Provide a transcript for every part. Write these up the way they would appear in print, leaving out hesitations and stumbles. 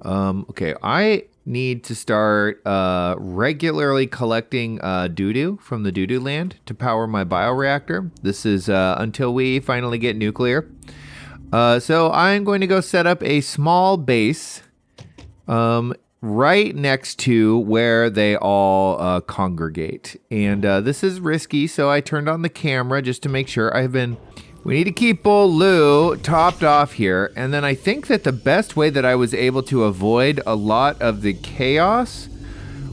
Okay, I need to start regularly collecting doo-doo from the doo-doo land to power my bioreactor. This is until we finally get nuclear. So I'm going to go set up a small base right next to where they all congregate. And this is risky, so I turned on the camera just to make sure. We need to keep old Lou topped off here. And then I think that the best way that I was able to avoid a lot of the chaos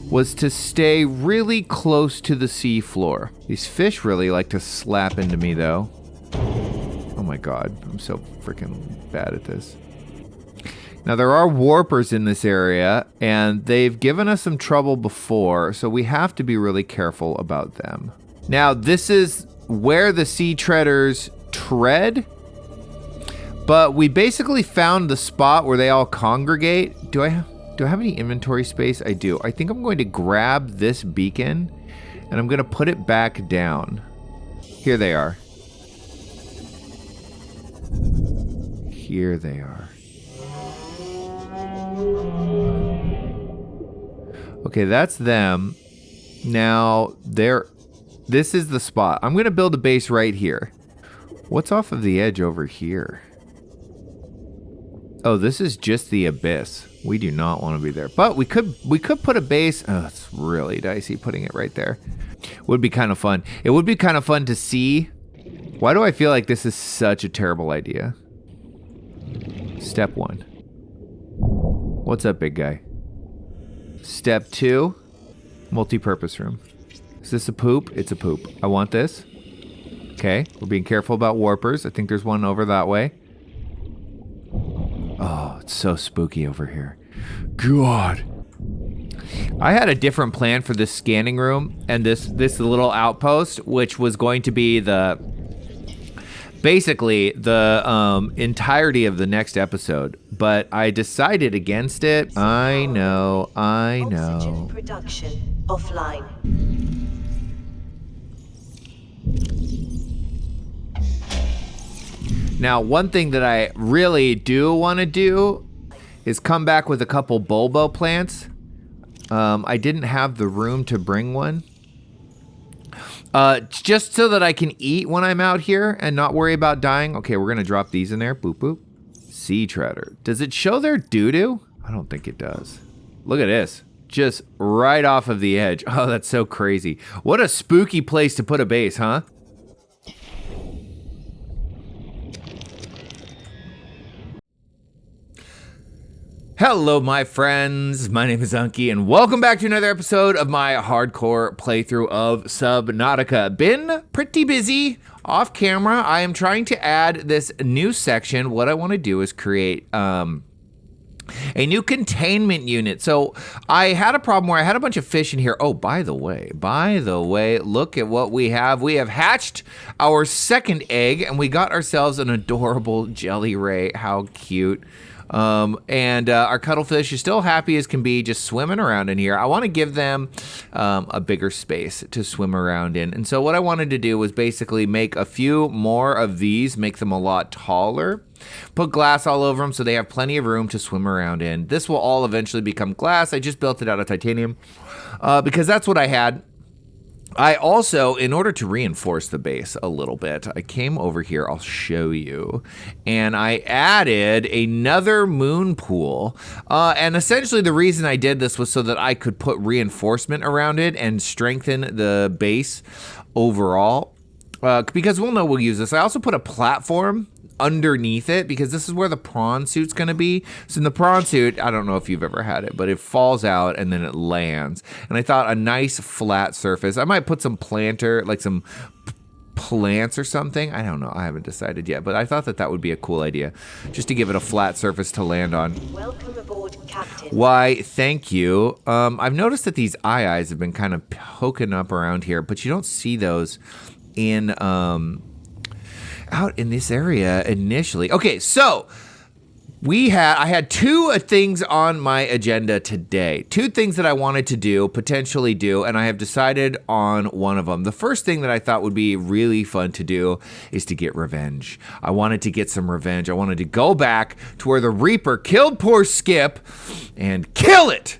was to stay really close to the seafloor. These fish really like to slap into me, though. Oh my god, I'm so freaking bad at this. Now, there are warpers in this area, and they've given us some trouble before, so we have to be really careful about them. Now, this is where the sea treaders tread, but we basically found the spot where they all congregate. Do I have any inventory space? I do. I think I'm going to grab this beacon, and I'm going to put it back down. Here they are. Here they are. Okay, that's them. Now, this is the spot. I'm going to build a base right here. What's off of the edge over here? Oh, this is just the abyss. We do not want to be there. But we could put a base. Oh, it's really dicey putting it right there. Would be kind of fun. It would be kind of fun to see. Why do I feel like this is such a terrible idea? Step 1. What's up, big guy? Step 2, multi-purpose room. Is this a poop? It's a poop. I want this. Okay, we're being careful about warpers. I think there's one over that way. Oh, it's so spooky over here. God. I had a different plan for this scanning room and this little outpost, which was going to be basically the entirety of the next episode, but I decided against it. I know. Oxygen production offline. Now, one thing that I really do want to do is come back with a couple bulbo plants. I didn't have the room to bring one. Just so that I can eat when I'm out here and not worry about dying. Okay, we're going to drop these in there. Boop, boop. Sea treader. Does it show their doo-doo? I don't think it does. Look at this. Just right off of the edge. Oh, that's so crazy. What a spooky place to put a base, huh? Hello, my friends. My name is Unky, and welcome back to another episode of my hardcore playthrough of Subnautica. Been pretty busy off camera. I am trying to add this new section. What I want to do is create a new containment unit. So I had a problem where I had a bunch of fish in here. Oh, by the way, look at what we have. We have hatched our second egg, and we got ourselves an adorable jelly ray. How cute. And our cuttlefish is still happy as can be, just swimming around in here. I want to give them a bigger space to swim around in. And so what I wanted to do was basically make a few more of these, make them a lot taller, put glass all over them so they have plenty of room to swim around in. This will all eventually become glass. I just built it out of titanium because that's what I had. I also, in order to reinforce the base a little bit, I came over here, I'll show you, and I added another moon pool. And essentially the reason I did this was so that I could put reinforcement around it and strengthen the base overall. Because we'll know we'll use this. I also put a platform underneath it because this is where the prawn suit's going to be. So in the prawn suit, I don't know if you've ever had it, but it falls out and then it lands. And I thought a nice flat surface. I might put some planter, like some plants or something. I don't know. I haven't decided yet, but I thought that would be a cool idea just to give it a flat surface to land on. Welcome aboard, Captain. Why, thank you. I've noticed that these eyes have been kind of poking up around here, but you don't see those in out in this area initially. Okay, so I had two things on my agenda today. Two things that I wanted to do, potentially do, and I have decided on one of them. The first thing that I thought would be really fun to do is to get revenge. I wanted to get some revenge. I wanted to go back to where the Reaper killed poor Skip and kill it.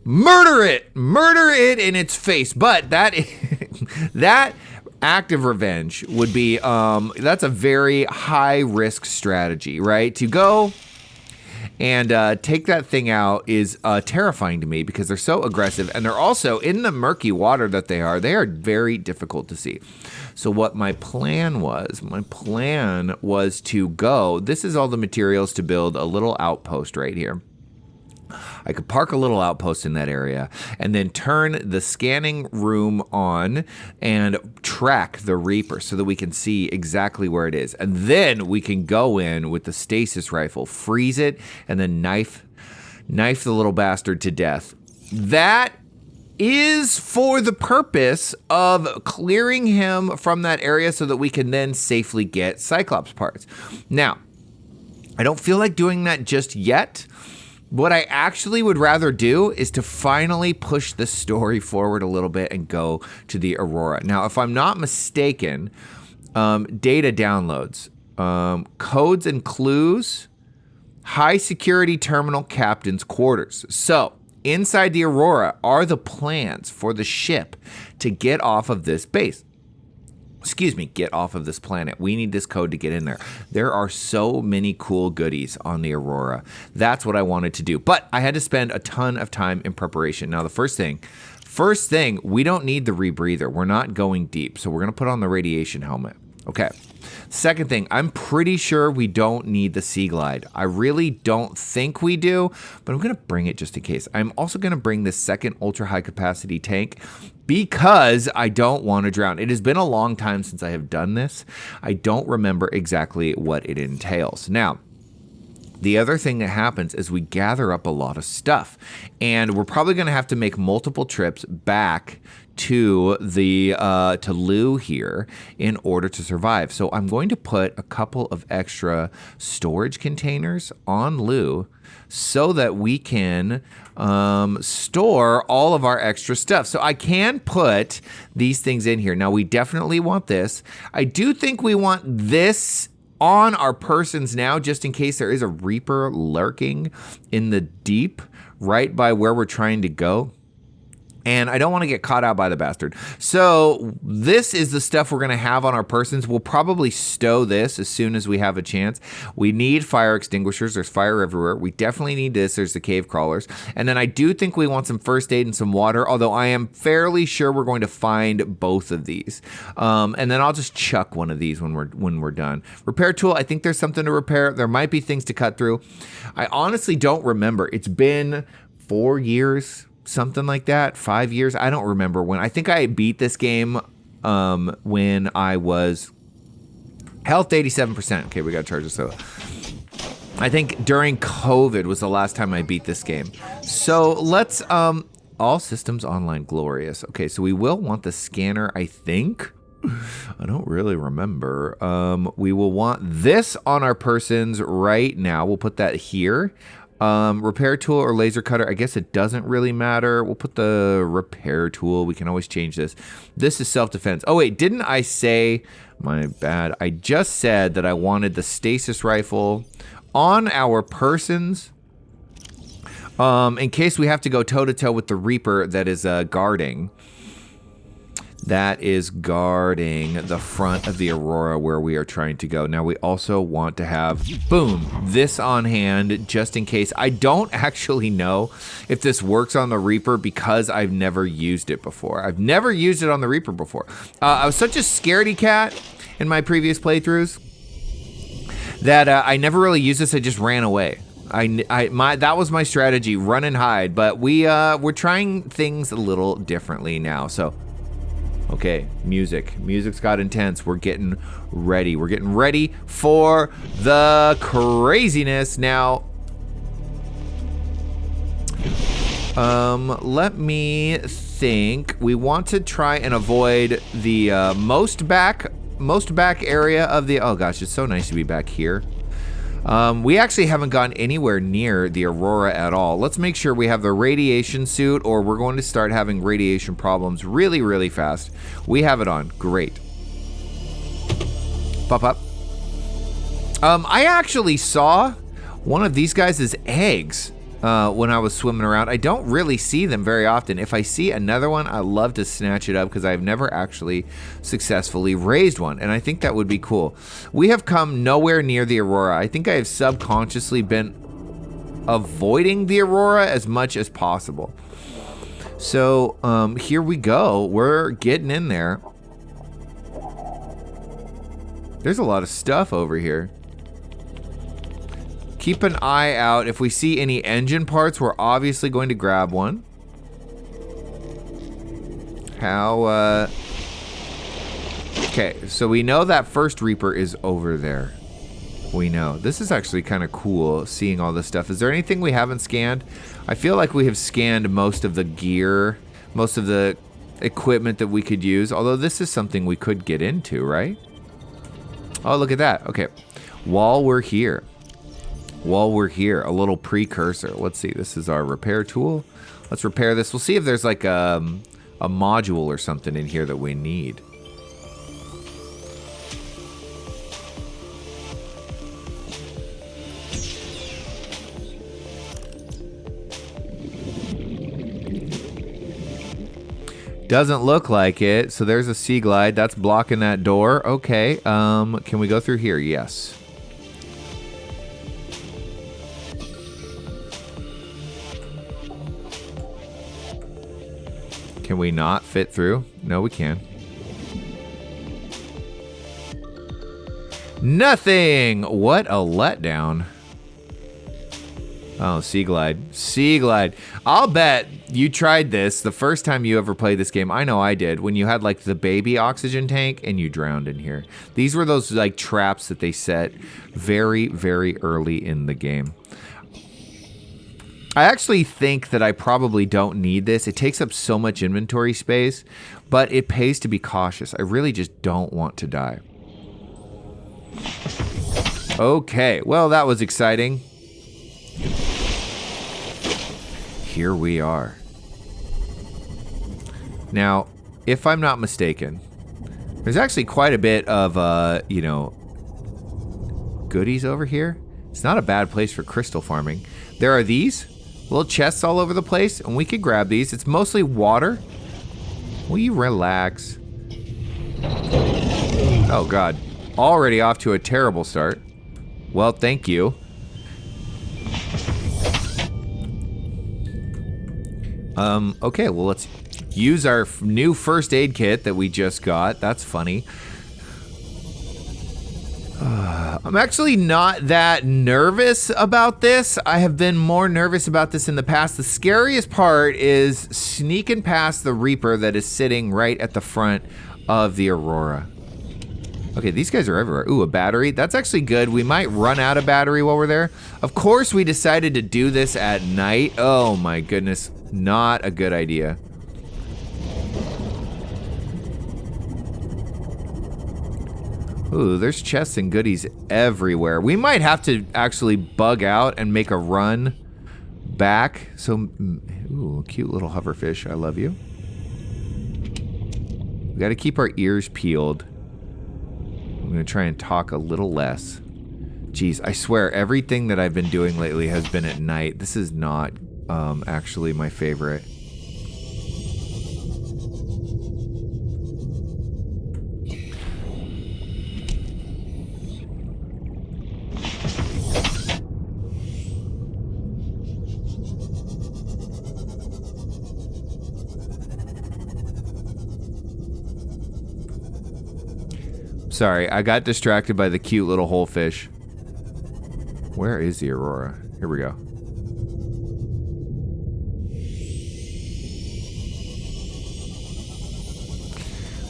Murder it in its face. But that act of revenge would be, that's a very high risk strategy, right? To go and take that thing out is terrifying to me because they're so aggressive, and they're also in the murky water that they are very difficult to see. So what my plan was to go, this is all the materials to build a little outpost right here. I could park a little outpost in that area and then turn the scanning room on and track the Reaper so that we can see exactly where it is. And then we can go in with the stasis rifle, freeze it, and then knife the little bastard to death. That is for the purpose of clearing him from that area so that we can then safely get Cyclops parts. Now, I don't feel like doing that just yet. What I actually would rather do is to finally push the story forward a little bit and go to the Aurora. Now, if I'm not mistaken, data downloads, codes and clues, high security terminal captain's quarters. So inside the Aurora are the plans for the ship to get off of this base. Get off of this planet. We need this code to get in there. There are so many cool goodies on the Aurora. That's what I wanted to do. But I had to spend a ton of time in preparation. Now, the first thing, we don't need the rebreather. We're not going deep. So we're going to put on the radiation helmet. Okay. Second thing, I'm pretty sure we don't need the Sea Glide. I really don't think we do, but I'm going to bring it just in case. I'm also going to bring this second ultra high capacity tank because I don't want to drown. It has been a long time since I have done this. I don't remember exactly what it entails. Now, the other thing that happens is we gather up a lot of stuff, and we're probably going to have to make multiple trips back to the to Lou here in order to survive. So I'm going to put a couple of extra storage containers on Lou so that we can store all of our extra stuff. So I can put these things in here. Now, we definitely want this. I do think we want this on our persons now, just in case there is a Reaper lurking in the deep right by where we're trying to go. And I don't want to get caught out by the bastard. So this is the stuff we're going to have on our persons. We'll probably stow this as soon as we have a chance. We need fire extinguishers. There's fire everywhere. We definitely need this. There's the cave crawlers. And then I do think we want some first aid and some water, although I am fairly sure we're going to find both of these. And then I'll just chuck one of these when we're done. Repair tool, I think there's something to repair. There might be things to cut through. I honestly don't remember. It's been 4 years, something like that, 5 years. I don't remember when. I think I beat this game when I was health 87%. Okay, we got to charge this up. I think during COVID was the last time I beat this game. So let's all systems online, glorious. Okay, so we will want the scanner, I think. I don't really remember. We will want this on our persons right now. We'll put that here. Repair tool or laser cutter, I guess it doesn't really matter. We'll put the repair tool. We can always change this. This is self-defense. Oh, wait, didn't I say, my bad, I just said that I wanted the stasis rifle on our persons in case we have to go toe-to-toe with the Reaper that is guarding. That is guarding the front of the Aurora where we are trying to go. Now, we also want to have, boom, this on hand just in case. I don't actually know if this works on the Reaper because I've never used it before. I've never used it on the Reaper before. I was such a scaredy cat in my previous playthroughs that I never really used this. I just ran away. That was my strategy, run and hide. But we're trying things a little differently now, so. Okay, music's got intense. We're getting ready. We're getting ready for the craziness. Now, let me think. We want to try and avoid the most back area of the, oh gosh, it's so nice to be back here. We actually haven't gone anywhere near the Aurora at all. Let's make sure we have the radiation suit, or we're going to start having radiation problems really, really fast. We have it on. Great. Pop up. I actually saw one of these guys' eggs when I was swimming around. I don't really see them very often. If I see another one, I love to snatch it up because I've never actually successfully raised one, and I think that would be cool. We have come nowhere near the Aurora. I think I have subconsciously been avoiding the Aurora as much as possible. So here we go. We're getting in there. There's a lot of stuff over here. Keep an eye out. If we see any engine parts, we're obviously going to grab one. Okay, so we know that first Reaper is over there. We know. This is actually kind of cool, seeing all this stuff. Is there anything we haven't scanned? I feel like we have scanned most of the gear, most of the equipment that we could use, although this is something we could get into, right? Oh, look at that. Okay, while we're here, a little precursor. Let's see, this is our repair tool. Let's repair this. We'll see if there's like a module or something in here that we need. Doesn't look like it. So there's a sea glide that's blocking that door. Okay, can we go through here? Yes. Can we not fit through? No, we can. Nothing! What a letdown. Oh, Sea Glide. Sea Glide. I'll bet you tried this the first time you ever played this game. I know I did. When you had like the baby oxygen tank and you drowned in here. These were those like traps that they set very, very early in the game. I actually think that I probably don't need this. It takes up so much inventory space, but it pays to be cautious. I really just don't want to die. Okay, well, that was exciting. Here we are. Now, if I'm not mistaken, there's actually quite a bit of, goodies over here. It's not a bad place for crystal farming. There are these little chests all over the place, and we could grab these. It's mostly water. Will you relax? Oh, God. Already off to a terrible start. Well, thank you. Okay, well, let's use our new first aid kit that we just got. That's funny. I'm actually not that nervous about this. I have been more nervous about this in the past. The scariest part is sneaking past the Reaper that is sitting right at the front of the Aurora. Okay, these guys are everywhere. Ooh, a battery. That's actually good. We might run out of battery while we're there. Of course, we decided to do this at night. Oh my goodness. Not a good idea. Ooh, there's chests and goodies everywhere. We might have to actually bug out and make a run back. So, ooh, cute little hoverfish. I love you. We got to keep our ears peeled. I'm going to try and talk a little less. Jeez, I swear everything that I've been doing lately has been at night. This is not actually my favorite. Sorry, I got distracted by the cute little whole fish. Where is the Aurora? Here we go.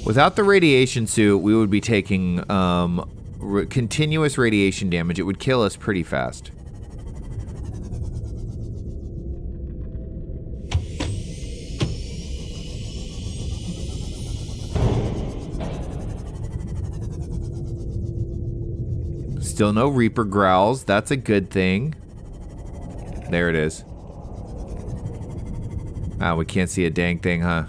Without the radiation suit, we would be taking continuous radiation damage. It would kill us pretty fast. Still no Reaper growls. That's a good thing. There it is. Ah, we can't see a dang thing, huh?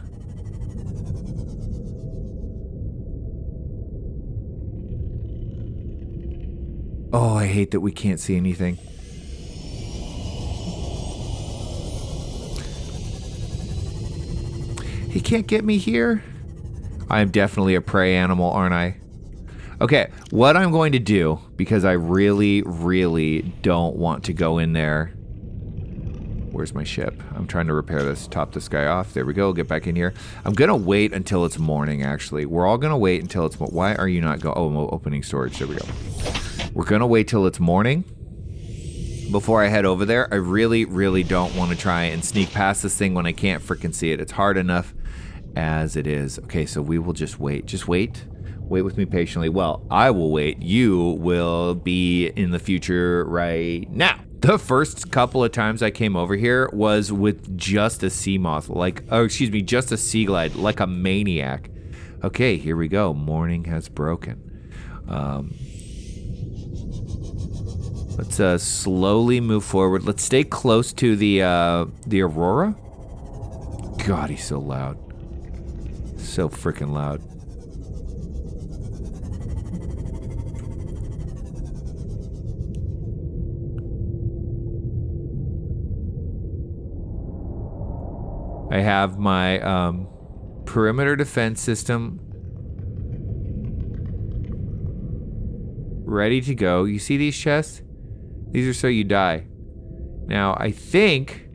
Oh, I hate that we can't see anything. He can't get me here. I'm definitely a prey animal, aren't I? Okay, what I'm going to do, because I really, really don't want to go in there. Where's my ship? I'm trying to repair this, top this guy off. There we go, get back in here. I'm gonna wait until it's morning, actually. We're all gonna wait until it's, why are you not going? Oh, I'm opening storage, there we go. We're gonna wait till it's morning before I head over there. I really, really don't want to try and sneak past this thing when I can't freaking see it. It's hard enough as it is. Okay, so we will just wait. Just wait. Wait with me patiently. Well, I will wait. You will be in the future right now. The first couple of times I came over here was with just a sea moth, just a sea glide, like a maniac. Okay, here we go. Morning has broken. Let's slowly move forward. Let's stay close to the Aurora. God, he's so loud. So freaking loud. I have my perimeter defense system ready to go. You see these chests? These are so you die. Now, I think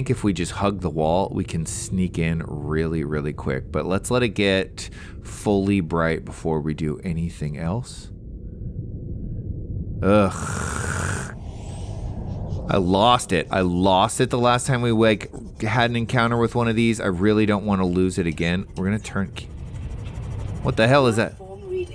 if we just hug the wall, we can sneak in really, really quick. But let's let it get fully bright before we do anything else. Ugh. I lost it. I lost it the last time we had an encounter with one of these. I really don't want to lose it again. We're gonna turn. What the hell is that?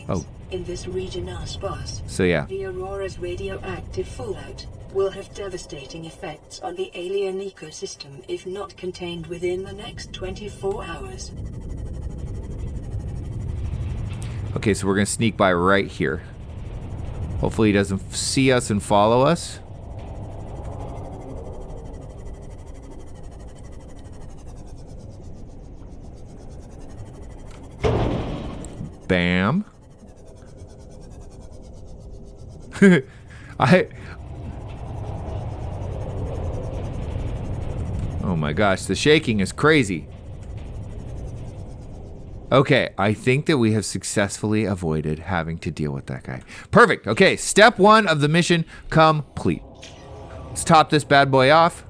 Oh. In this region are sparse. So yeah. The Aurora's radioactive fallout will have devastating effects on the alien ecosystem if not contained within the next 24 hours. Okay, so we're gonna sneak by right here. Hopefully he doesn't see us and follow us. Bam. Oh my gosh, the shaking is crazy. Okay, I think that we have successfully avoided having to deal with that guy. Perfect. Okay, step 1 of the mission complete. Let's top this bad boy off.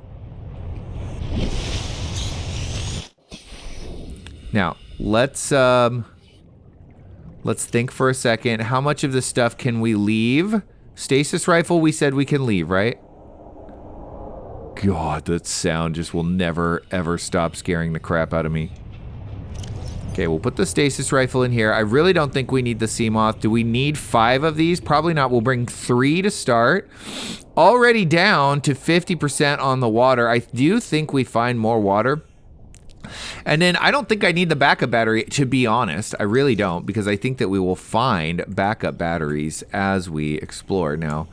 Now, let's think for a second. How much of this stuff can we leave? Stasis rifle, we said we can leave, right? God, that sound just will never, ever stop scaring the crap out of me. Okay, we'll put the stasis rifle in here. I really don't think we need the sea moth. Do we need 5 of these? Probably not. We'll bring 3 to start. Already down to 50% on the water. I do think we find more water. And then I don't think I need the backup battery, to be honest. I really don't, because I think that we will find backup batteries as we explore. Now,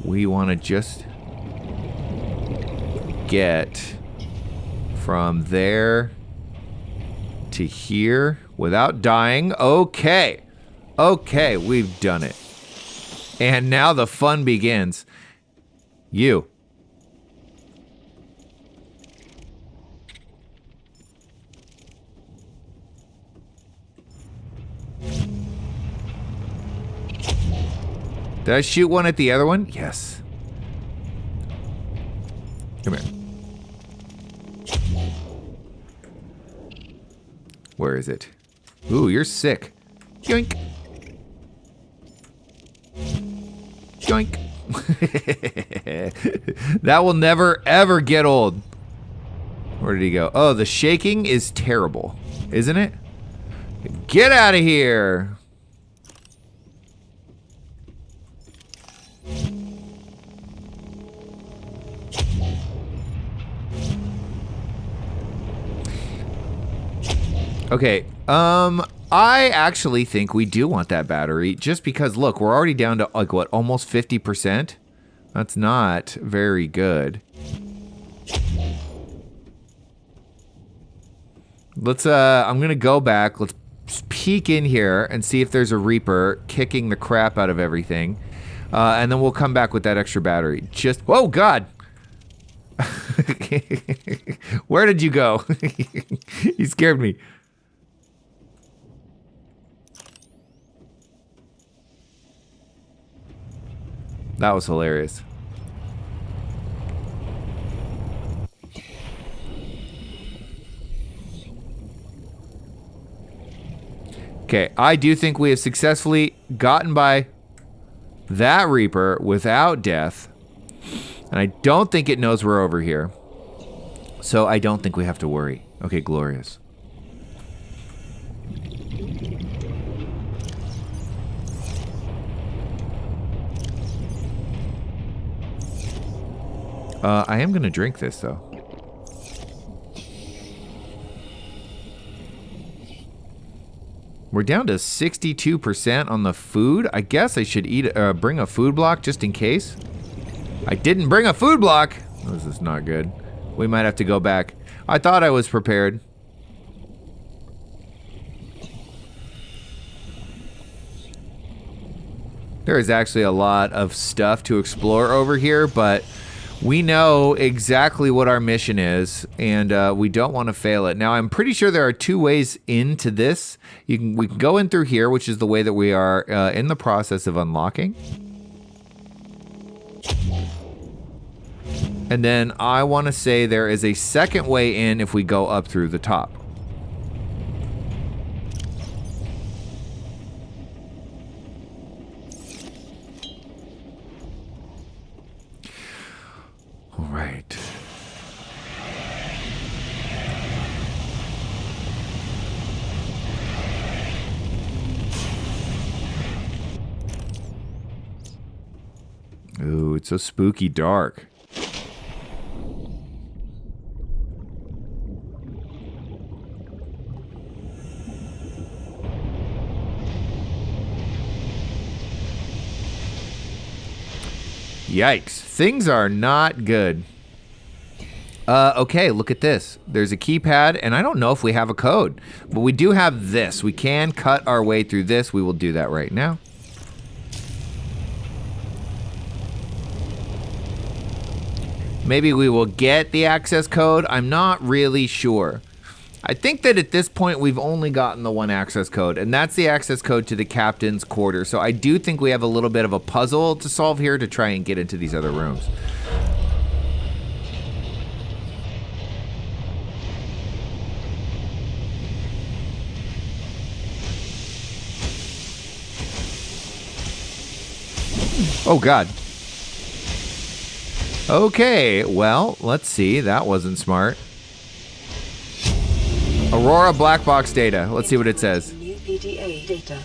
we want to just get from there to here without dying. Okay. Okay, we've done it. And now the fun begins. You. Did I shoot one at the other one? Yes. Come here. Where is it? Ooh, you're sick. Yoink. Yoink. That will never, ever get old. Where did he go? Oh, the shaking is terrible, isn't it? Get out of here. Okay, I actually think we do want that battery just because, look, we're already down to, like, what, almost 50%? That's not very good. Let's, I'm gonna go back. Let's peek in here and see if there's a Reaper kicking the crap out of everything. And then we'll come back with that extra battery. Just, oh, God! Where did you go? You scared me. That was hilarious. Okay, I do think we have successfully gotten by that Reaper without death. And I don't think it knows we're over here. So I don't think we have to worry. Okay, glorious. I am going to drink this, though. We're down to 62% on the food. I guess I should bring a food block just in case. I didn't bring a food block. This is not good. We might have to go back. I thought I was prepared. There is actually a lot of stuff to explore over here, but we know exactly what our mission is, and we don't want to fail it. Now, I'm pretty sure there are two ways into this. We can go in through here, which is the way that we are in the process of unlocking. And then I want to say there is a second way in if we go up through the top. All right. Ooh, it's so spooky dark. Yikes. Things are not good. Okay, look at this. There's a keypad, and I don't know if we have a code, but we do have this. We can cut our way through this. We will do that right now. Maybe we will get the access code. I'm not really sure. I think that at this point we've only gotten the one access code, and that's the access code to the captain's quarters. So I do think we have a little bit of a puzzle to solve here to try and get into these other rooms. Oh, God. Okay, well, let's see. That wasn't smart. Aurora black box data. Let's see what it says. New PDA data.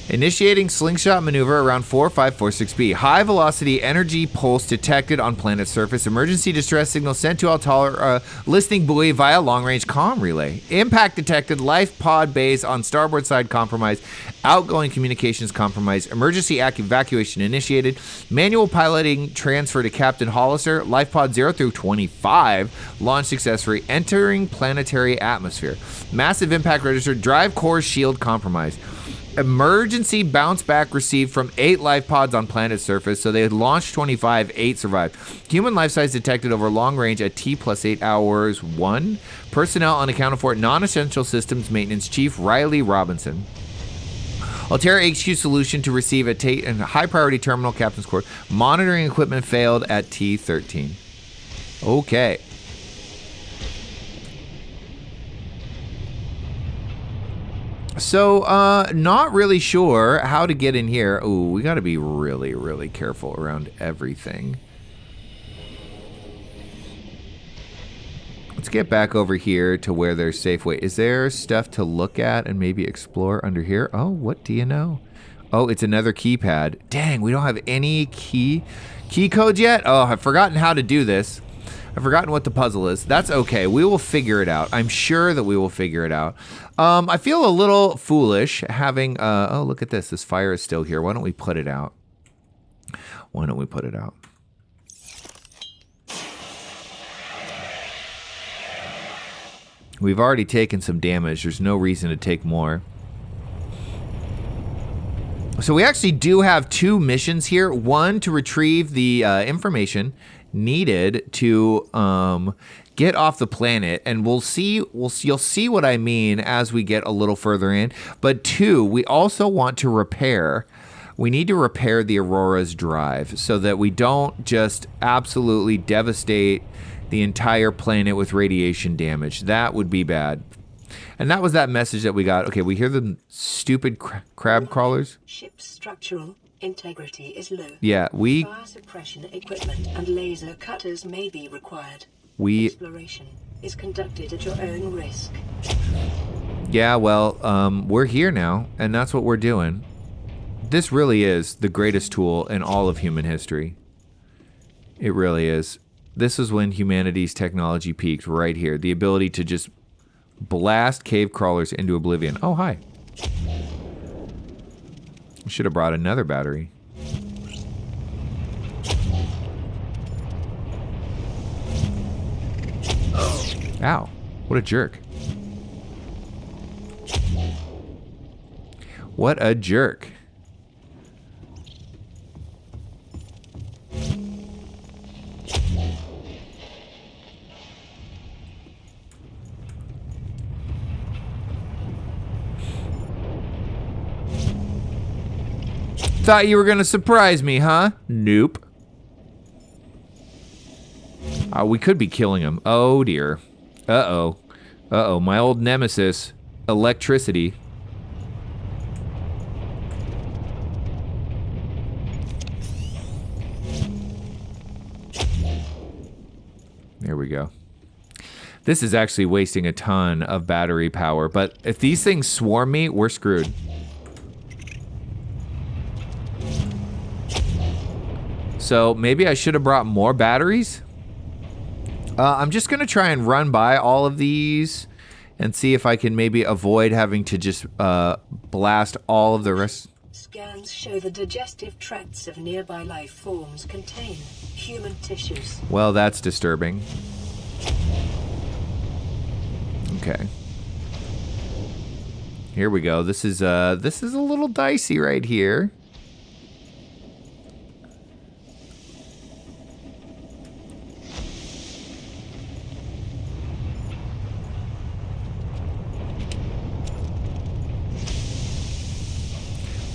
Initiating slingshot maneuver around 4546B. High velocity energy pulse detected on planet surface. Emergency distress signal sent to Altair listening buoy via long range comm relay. Impact detected. Life pod base on starboard side compromised. Outgoing communications compromised. Emergency evacuation initiated. Manual piloting transfer to Captain Hollister. Life pod 0 through 25. Launch successfully. Entering planetary atmosphere. Massive impact register. Drive core shield compromised. Emergency bounce back received from 8 life pods on planet surface. So they had launched 25, 8 survived. Human life size detected over long range at T plus 8 hours 1. Personnel unaccounted for. Non-essential systems maintenance chief Riley Robinson. Altair HQ solution to receive a high priority terminal captain's court. Monitoring equipment failed at T13. Okay. So, not really sure how to get in here. Ooh, we gotta be really, really careful around everything. Let's get back over here to where there's Safeway. Is there stuff to look at and maybe explore under here? Oh, what do you know? Oh, it's another keypad. Dang, we don't have any key codes yet? Oh, I've forgotten how to do this. I've forgotten what the puzzle is. That's okay. We will figure it out. I'm sure that we will figure it out. I feel a little foolish having... oh, look at this. This fire is still here. Why don't we put it out? Why don't we put it out? We've already taken some damage. There's no reason to take more. So we actually do have 2 missions here. One, to retrieve the information needed to get off the planet, and you'll see what I mean as we get a little further in. But 2, we also want to repair. We need to repair the Aurora's drive so that we don't just absolutely devastate the entire planet with radiation damage. That would be bad. And that was that message that we got. Okay, we hear the stupid crab crawlers. Ship's structural integrity is low. Yeah, Fire suppression equipment and laser cutters may be required. Exploration is conducted at your own risk. Yeah, well, we're here now, and that's what we're doing. This really is the greatest tool in all of human history. It really is. This is when humanity's technology peaked, right here. The ability to just blast cave crawlers into oblivion. Oh, hi. I should have brought another battery. Ow. What a jerk. What a jerk. Thought you were gonna surprise me, huh? Nope. We could be killing him. Oh dear. Uh-oh. Uh-oh, my old nemesis, electricity. There we go. This is actually wasting a ton of battery power, but if these things swarm me, we're screwed. So maybe I should have brought more batteries. I'm just going to try and run by all of these and see if I can maybe avoid having to just blast all of the rest. Scans show the digestive tracts of nearby life forms contain human tissues. Well, that's disturbing. Okay. Here we go. This is a little dicey right here.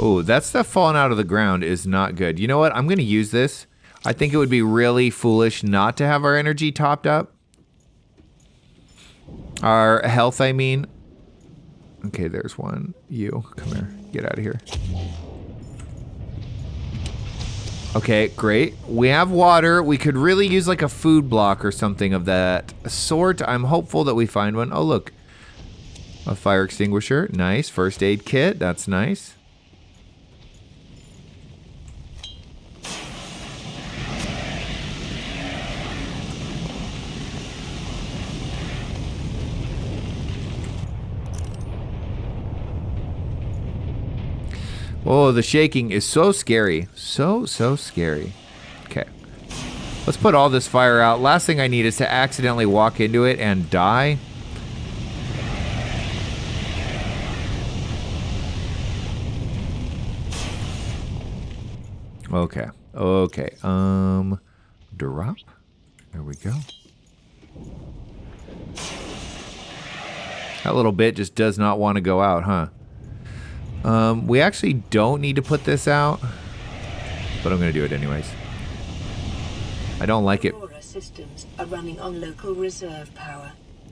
Oh, that stuff falling out of the ground is not good. You know what? I'm going to use this. I think it would be really foolish not to have our energy topped up. Our health, I mean. Okay, there's one. You, come here. Get out of here. Okay, great. We have water. We could really use like a food block or something of that sort. I'm hopeful that we find one. Oh, look. A fire extinguisher. Nice. First aid kit. That's nice. Oh, the shaking is so scary. So scary. Okay. Let's put all this fire out. Last thing I need is to accidentally walk into it and die. Okay. Okay. Drop. There we go. That little bit just does not want to go out, huh? We actually don't need to put this out, but I'm going to do it anyways. I don't like it. Aurora systems are running on local reserve power,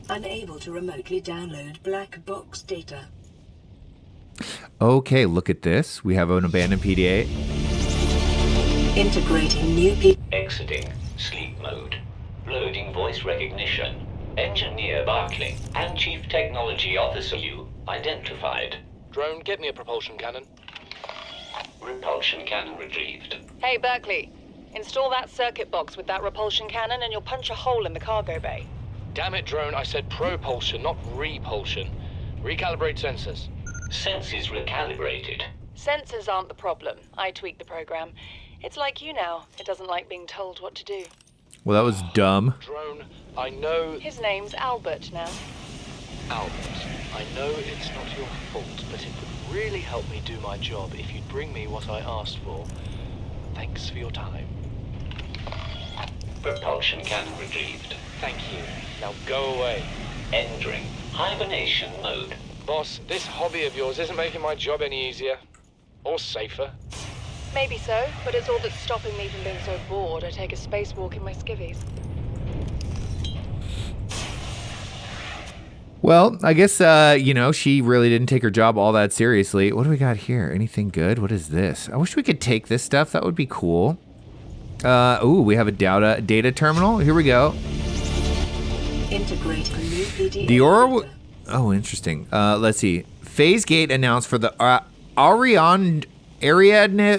unable to remotely download black box data. Okay, look at this. We have an abandoned PDA. Integrating new people. Exiting sleep mode. Loading voice recognition. Engineer Barclay and Chief Technology Officer you identified. Drone, get me a propulsion cannon. Repulsion cannon retrieved. Hey, Berkeley. Install that circuit box with that repulsion cannon and you'll punch a hole in the cargo bay. Damn it, drone, I said propulsion, not repulsion. Recalibrate sensors. Sensors recalibrated. Sensors aren't the problem. I tweaked the program. It's like you now. It doesn't like being told what to do. Well, that was dumb. Drone, I know... His name's Albert now. Albert, I know it's not your fault, but it would really help me do my job if you'd bring me what I asked for. Thanks for your time. Propulsion cannon retrieved. Thank you. Now go away. Entering hibernation mode. Boss, this hobby of yours isn't making my job any easier. Or safer. Maybe so, but it's all that's stopping me from being so bored I take a spacewalk in my skivvies. Well, I guess, she really didn't take her job all that seriously. What do we got here? Anything good? What is this? I wish we could take this stuff. That would be cool. We have a data terminal. Here we go. Integrate a new PDA. The Aurora... Oh, interesting. Let's see. Phase gate announced for the Ariadne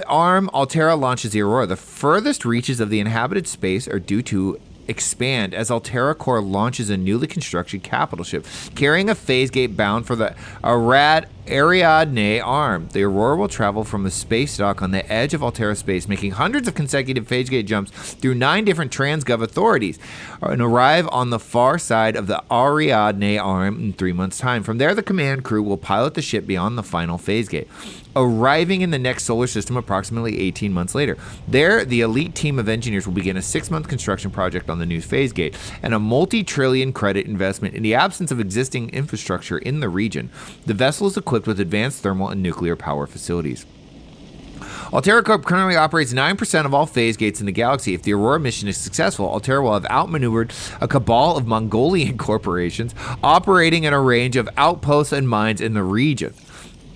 arm. Altera launches the Aurora. The furthest reaches of the inhabited space are due to expand as Altera Corps launches a newly constructed capital ship carrying a phase gate bound for the Ariadne arm. The Aurora will travel from a space dock on the edge of Altera space, making hundreds of consecutive phase gate jumps through 9 different transgov authorities, and arrive on the far side of the Ariadne arm in 3 months' time. From there, the command crew will pilot the ship beyond the final phase gate, arriving in the next solar system approximately 18 months later. There, the elite team of engineers will begin a 6-month construction project on the new phase gate and a multi-trillion credit investment in the absence of existing infrastructure in the region. The vessel is equipped with advanced thermal and nuclear power facilities. Altera Corp currently operates 9% of all phase gates in the galaxy. If the Aurora mission is successful, Altera will have outmaneuvered a cabal of Mongolian corporations operating in a range of outposts and mines in the region.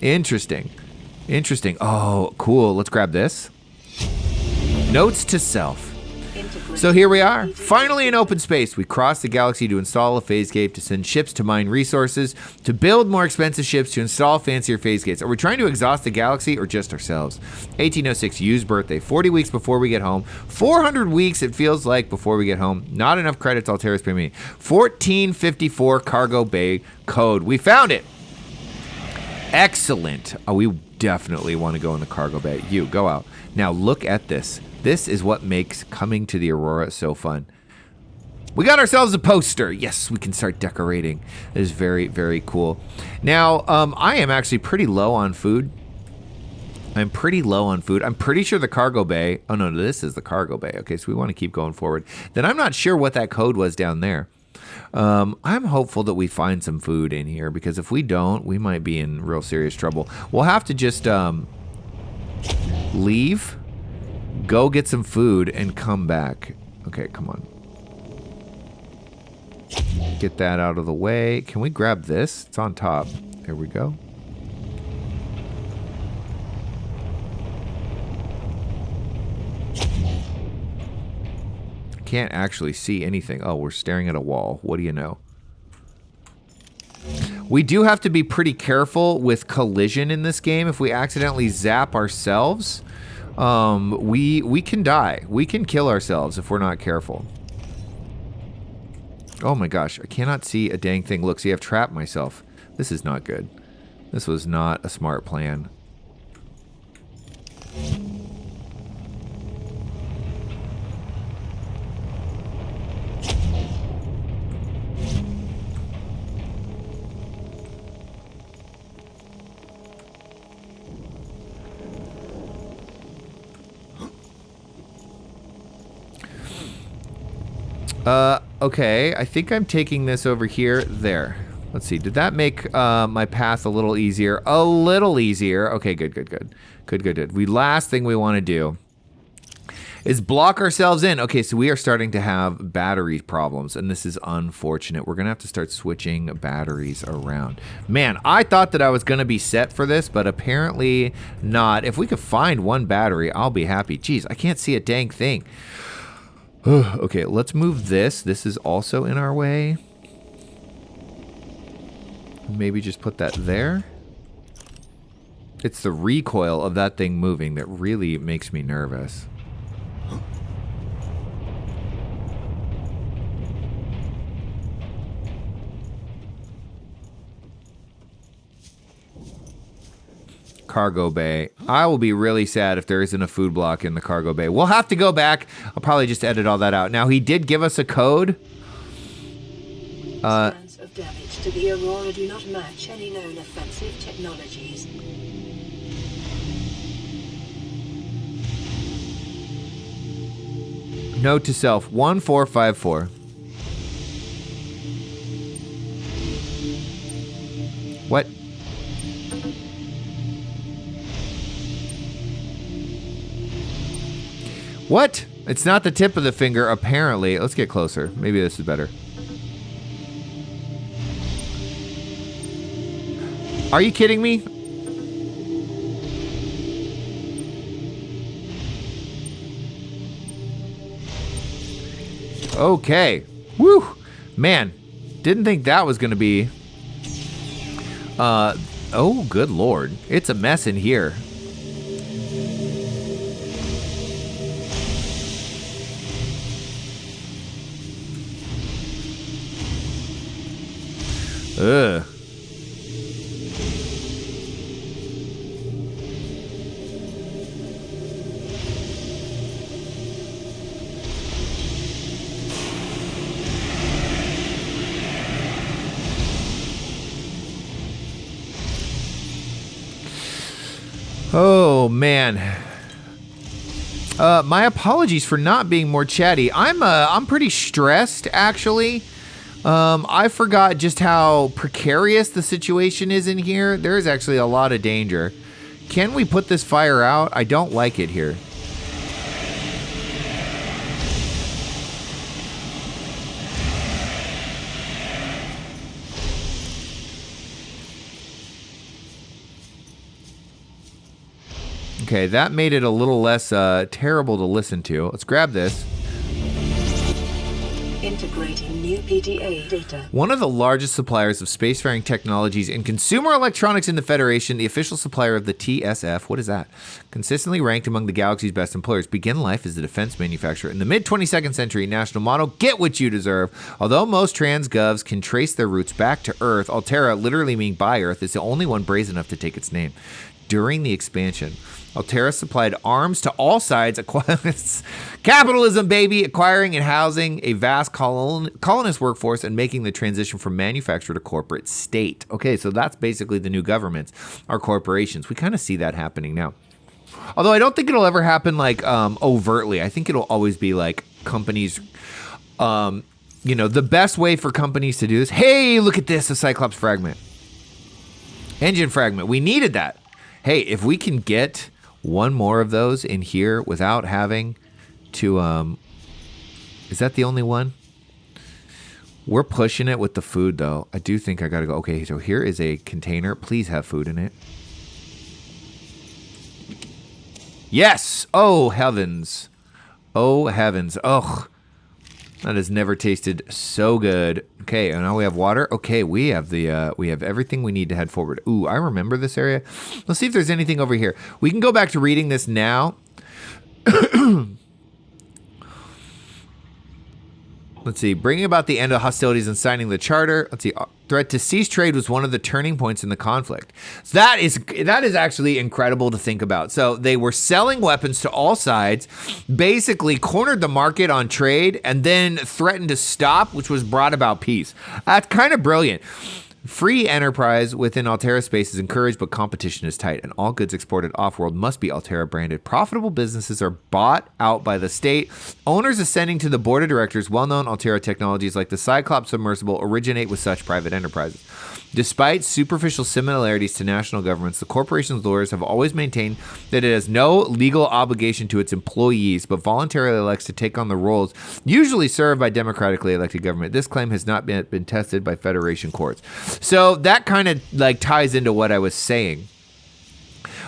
Interesting. Oh, cool. Let's grab this. Notes to self. So here we are, finally in open space. We crossed the galaxy to install a phase gate, to send ships to mine resources, to build more expensive ships, to install fancier phase gates. Are we trying to exhaust the galaxy or just ourselves? 1806, Yu's birthday, 40 weeks before we get home. 400 weeks it feels like before we get home. Not enough credits Altera's pay me. 1454 cargo bay code. We found it. Excellent. Oh, we definitely want to go in the cargo bay. You, go out. Now look at this. This is what makes coming to the Aurora so fun. We got ourselves a poster. Yes, we can start decorating. It is very, very cool. Now, I am actually pretty low on food. I'm pretty sure the cargo bay... Oh, no, this is the cargo bay. Okay, so we want to keep going forward. Then I'm not sure what that code was down there. I'm hopeful that we find some food in here, because if we don't, we might be in real serious trouble. We'll have to just leave, go get some food, and come back. Okay, come on. Get that out of the way. Can we grab this? It's on top. There we go. Can't actually see anything. Oh, we're staring at a wall. What do you know? We do have to be pretty careful with collision in this game. If we accidentally zap ourselves, we can die. We can kill ourselves if we're not careful. Oh my gosh, I cannot see a dang thing. Look, see, I've trapped myself. This is not good. This was not a smart plan. Okay, I think I'm taking this over here. There. Let's see. Did that make my path a little easier? A little easier. Okay, good. The last thing we want to do is block ourselves in. Okay, so we are starting to have battery problems, and this is unfortunate. We're going to have to start switching batteries around. Man, I thought that I was going to be set for this, but apparently not. If we could find one battery, I'll be happy. Jeez, I can't see a dang thing. Okay, let's move this. This is also in our way. Maybe just put that there. It's the recoil of that thing moving that really makes me nervous. cargo bay. I will be really sad if there isn't a food block in the cargo bay. We'll have to go back. I'll probably just edit all that out. Now, he did give us a code. Scans of damage to the Aurora do not match any known offensive technologies. Note to self, 1454. What? What? It's not the tip of the finger, apparently. Let's get closer. Maybe this is better. Are you kidding me? Okay. Woo! Man, didn't think that was going to be... oh, good lord. It's a mess in here. Ugh. Oh man. My apologies for not being more chatty. I'm pretty stressed actually. I forgot just how precarious the situation is in here. There is actually a lot of danger. Can we put this fire out? I don't like it here. Okay, that made it a little less terrible to listen to. Let's grab this. Integrating new PDA data. One of the largest suppliers of spacefaring technologies and consumer electronics in the Federation, the official supplier of the TSF, what is that? Consistently ranked among the galaxy's best employers. Begin life as a defense manufacturer. In the mid-22nd century, national motto, get what you deserve. Although most transgovs can trace their roots back to Earth, Altera, literally meaning by Earth, is the only one brazen enough to take its name. During the expansion, Altera supplied arms to all sides, capitalism, baby, acquiring and housing a vast colonist workforce and making the transition from manufacturer to corporate state. Okay, so that's basically the new governments, our corporations. We kind of see that happening now. Although I don't think it'll ever happen like overtly. I think it'll always be like companies, the best way for companies to do this. Hey, look at this, a Cyclops fragment. Engine fragment. We needed that. Hey, if we can get one more of those in here without having to, is that the only one? We're pushing it with the food though. I do think I gotta go. Okay, so here is a container. Please have food in it. Yes! Oh, heavens. Oh, heavens. Ugh. That has never tasted so good. Okay, and now we have water. Okay, we have everything we need to head forward. Ooh, I remember this area. Let's see if there's anything over here. We can go back to reading this now. Let's see. Bringing about the end of hostilities and signing the charter. Let's see. Threat to cease trade was one of the turning points in the conflict. So that is actually incredible to think about. So they were selling weapons to all sides, basically cornered the market on trade, and then threatened to stop, which was brought about peace. That's kind of brilliant. Free enterprise within Altera space is encouraged, but competition is tight, and all goods exported off-world must be Altera branded. Profitable businesses are bought out by the state. Owners ascending to the board of directors, well-known Altera technologies like the Cyclops submersible originate with such private enterprises. Despite superficial similarities to national governments, the corporation's lawyers have always maintained that it has no legal obligation to its employees, but voluntarily elects to take on the roles usually served by democratically elected government. This claim has not been tested by Federation courts. So that kind of like ties into what I was saying,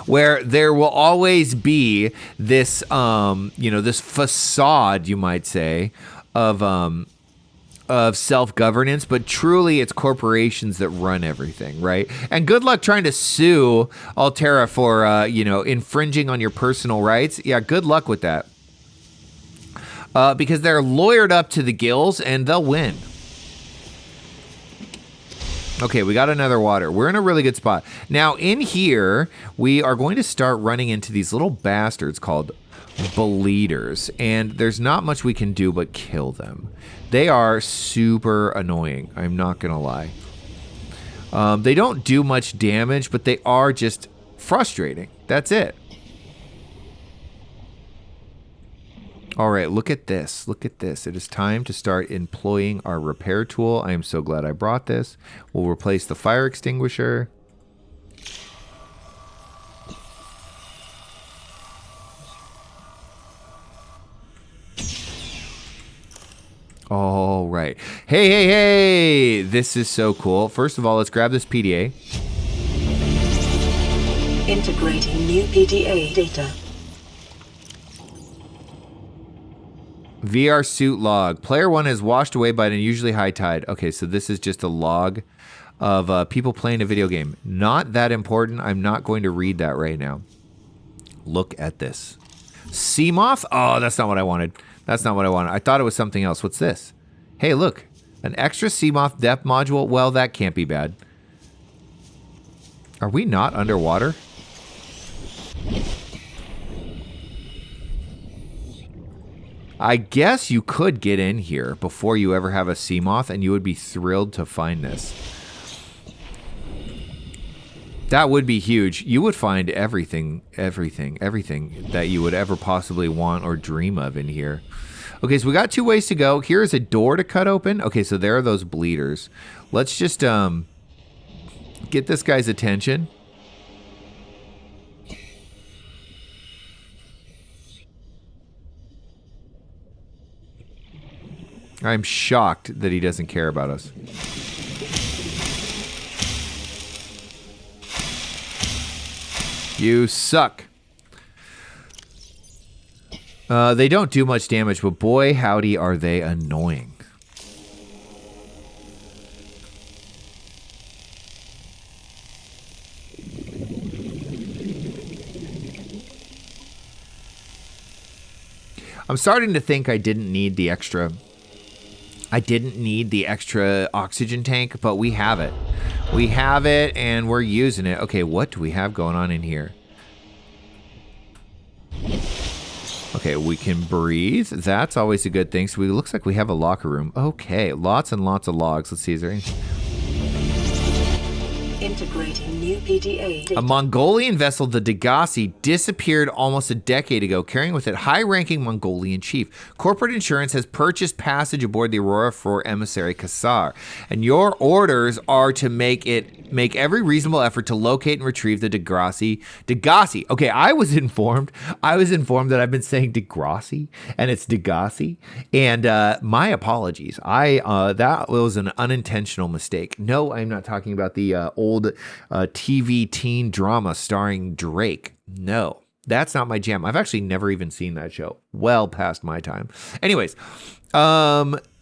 where there will always be this, this facade, you might say, of self-governance, but truly it's corporations that run everything, right? And good luck trying to sue Altera for, infringing on your personal rights. Yeah, good luck with that. Because they're lawyered up to the gills and they'll win. Okay, we got another water. We're in a really good spot. Now, in here, we are going to start running into these little bastards called bleeders. And there's not much we can do but kill them. They are super annoying. I'm not going to lie. They don't do much damage, but they are just frustrating. That's it. All right, look at this. Look at this. It is time to start employing our repair tool. I am so glad I brought this. We'll replace the fire extinguisher. All right. Hey, hey, hey! This is so cool. First of all, let's grab this PDA. Integrating new PDA data. VR suit log. Player 1 is washed away by an unusually high tide. Okay, so this is just a log of people playing a video game. Not that important. I'm not going to read that right now. Look at this. Sea moth? Oh, that's not what I wanted. That's not what I wanted. I thought it was something else. What's this? Hey, look. An extra sea moth depth module? Well, that can't be bad. Are we not underwater? I guess you could get in here before you ever have a sea moth, and you would be thrilled to find this. That would be huge. You would find everything that you would ever possibly want or dream of in here. Okay, so we got 2 ways to go. Here is a door to cut open. Okay, so there are those bleeders. Let's just get this guy's attention. I'm shocked that he doesn't care about us. You suck. They don't do much damage, but boy, howdy, are they annoying. I'm starting to think I didn't need the extra oxygen tank, but we have it. We have it, and we're using it. Okay, what do we have going on in here? Okay, we can breathe. That's always a good thing. So it looks like we have a locker room. Okay, lots and lots of logs. Let's see, is there any... Integrating new PDA data. A Mongolian vessel, the Degassi, disappeared almost a decade ago, carrying with it high-ranking Mongolian chief. Corporate insurance has purchased passage aboard the Aurora for emissary Kassar, and your orders are to make every reasonable effort to locate and retrieve the Degassi. Okay, I was informed that I've been saying Degrassi, and it's Degassi, and my apologies. That was an unintentional mistake. No, I'm not talking about the old TV teen drama starring Drake. No, that's not my jam. I've actually never even seen that show. Well past my time. Anyways,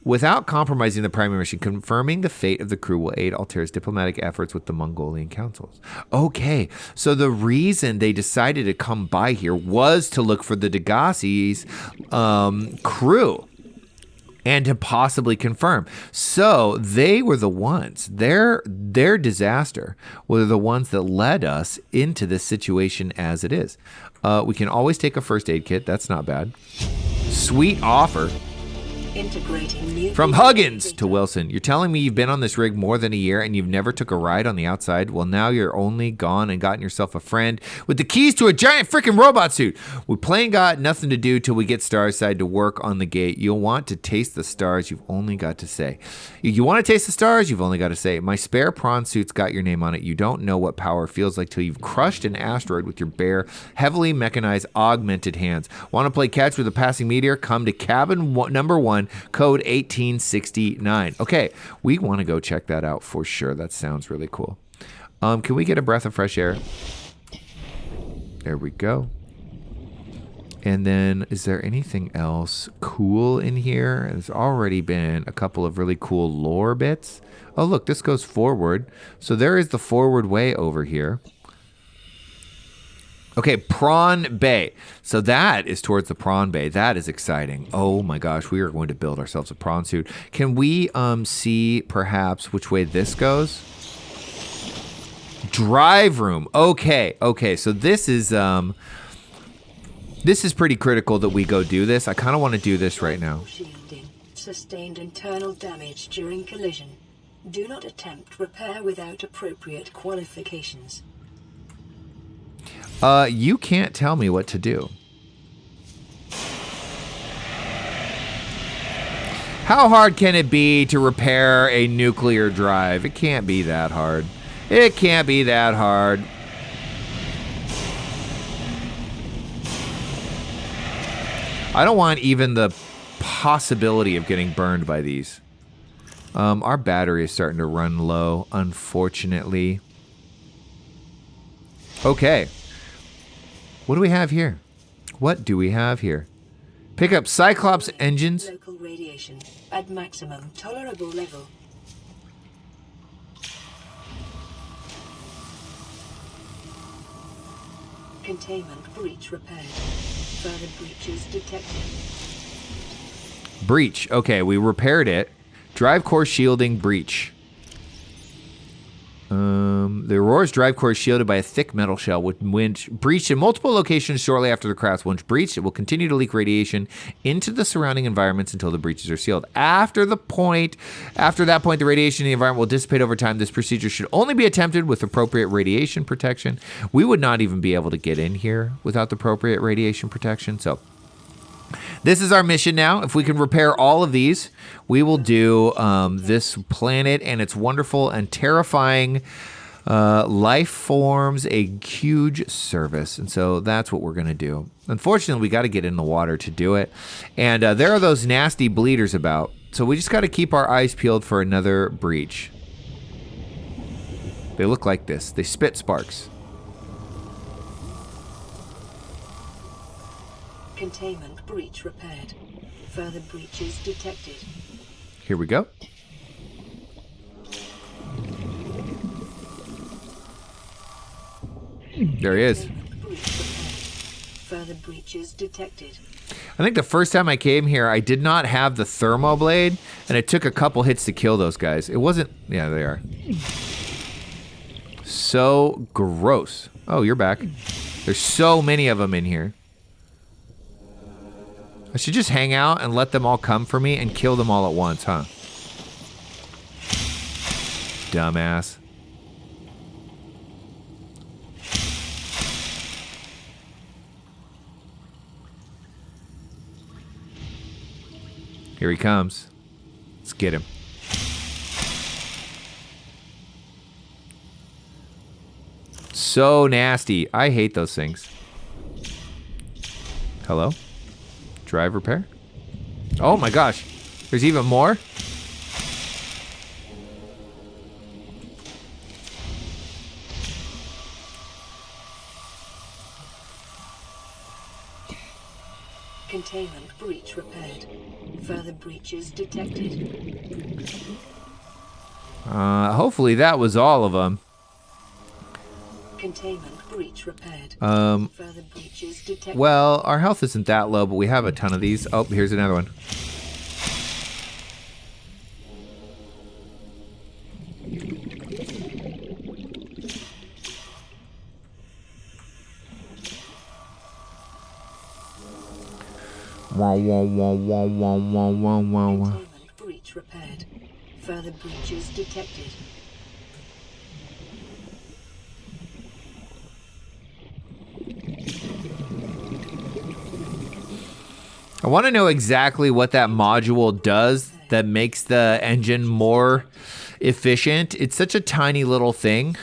without compromising the primary mission, confirming the fate of the crew will aid Altair's diplomatic efforts with the Mongolian councils. Okay, so the reason they decided to come by here was to look for the Degassi's crew. And to possibly confirm. So they were the ones, their disaster were the ones that led us into this situation as it is. We can always take a first aid kit. That's not bad. Sweet offer. Integrating new From PDA Huggins data. to Wilson. You're telling me you've been on this rig more than a year and you've never took a ride on the outside? Well, now you're only gone and gotten yourself a friend with the keys to a giant freaking robot suit. We plain got nothing to do till we get Starside to work on the gate. You'll want to taste the stars. You've only got to say. You want to taste the stars? You've only got to say. My spare prawn suit's got your name on it. You don't know what power feels like till you've crushed an asteroid with your bare, heavily mechanized, augmented hands. Want to play catch with a passing meteor? Come to cabin number 1, code 1869. Okay, we want to go check that out for sure. That sounds really cool. Can we get a breath of fresh air? There we go. And then, is there anything else cool in here? There's already been a couple of really cool lore bits. Oh, look, this goes forward. So there is the forward way over here. Okay, Prawn Bay. So that is towards the Prawn Bay. That is exciting. Oh my gosh, we are going to build ourselves a prawn suit. Can we see perhaps which way this goes? Drive room. Okay. So this is pretty critical that we go do this. I kind of want to do this right now. Shielding. Sustained internal damage during collision. Do not attempt repair without appropriate qualifications. You can't tell me what to do. How hard can it be to repair a nuclear drive? It can't be that hard. It can't be that hard. I don't want even the possibility of getting burned by these. Our battery is starting to run low, unfortunately. Okay. What do we have here? What do we have here? Pick up Cyclops engines. Local radiation at maximum tolerable level. Containment breach repaired. Further breaches detected. Breach. Okay, we repaired it. Drive core shielding breach. The Aurora's drive core is shielded by a thick metal shell, which breached in multiple locations shortly after the crash. Once breached, it will continue to leak radiation into the surrounding environments until the breaches are sealed. After that point, the radiation in the environment will dissipate over time. This procedure should only be attempted with appropriate radiation protection. We would not even be able to get in here without the appropriate radiation protection. So this is our mission now. If we can repair all of these, we will do this planet and its wonderful and terrifying life forms a huge service. And so that's what we're going to do. Unfortunately, we got to get in the water to do it. And there are those nasty bleeders about. So we just got to keep our eyes peeled for another breach. They look like this. They spit sparks. Containment breach repaired. Further breaches detected. Here we go. There he is. Containment breach repaired. Further breaches detected. I think the first time I came here, I did not have the thermo blade, and it took a couple hits to kill those guys. It wasn't... Yeah, they are. So gross. Oh, you're back. There's so many of them in here. I should just hang out and let them all come for me and kill them all at once, huh? Dumbass. Here he comes. Let's get him. So nasty. I hate those things. Hello? Drive repair? Oh my gosh. There's even more? Containment breach repaired. Further breaches detected. Hopefully that was all of them. Containment breach repaired. Further breaches detected. Well, our health isn't that low, but we have a ton of these. Oh, here's another one. Containment breach repaired. Further breaches detected. I want to know exactly what that module does that makes the engine more efficient. It's such a tiny little thing.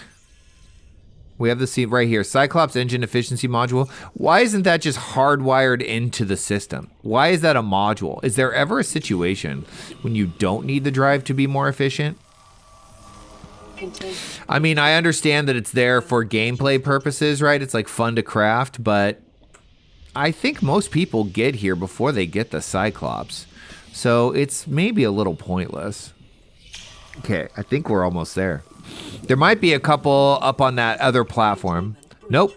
We have this right here, Cyclops engine efficiency module. Why isn't that just hardwired into the system? Why is that a module? Is there ever a situation when you don't need the drive to be more efficient? I mean, I understand that it's there for gameplay purposes, right? It's like fun to craft, but I think most people get here before they get the Cyclops. So it's maybe a little pointless. Okay, I think we're almost there. There might be a couple up on that other platform. Nope.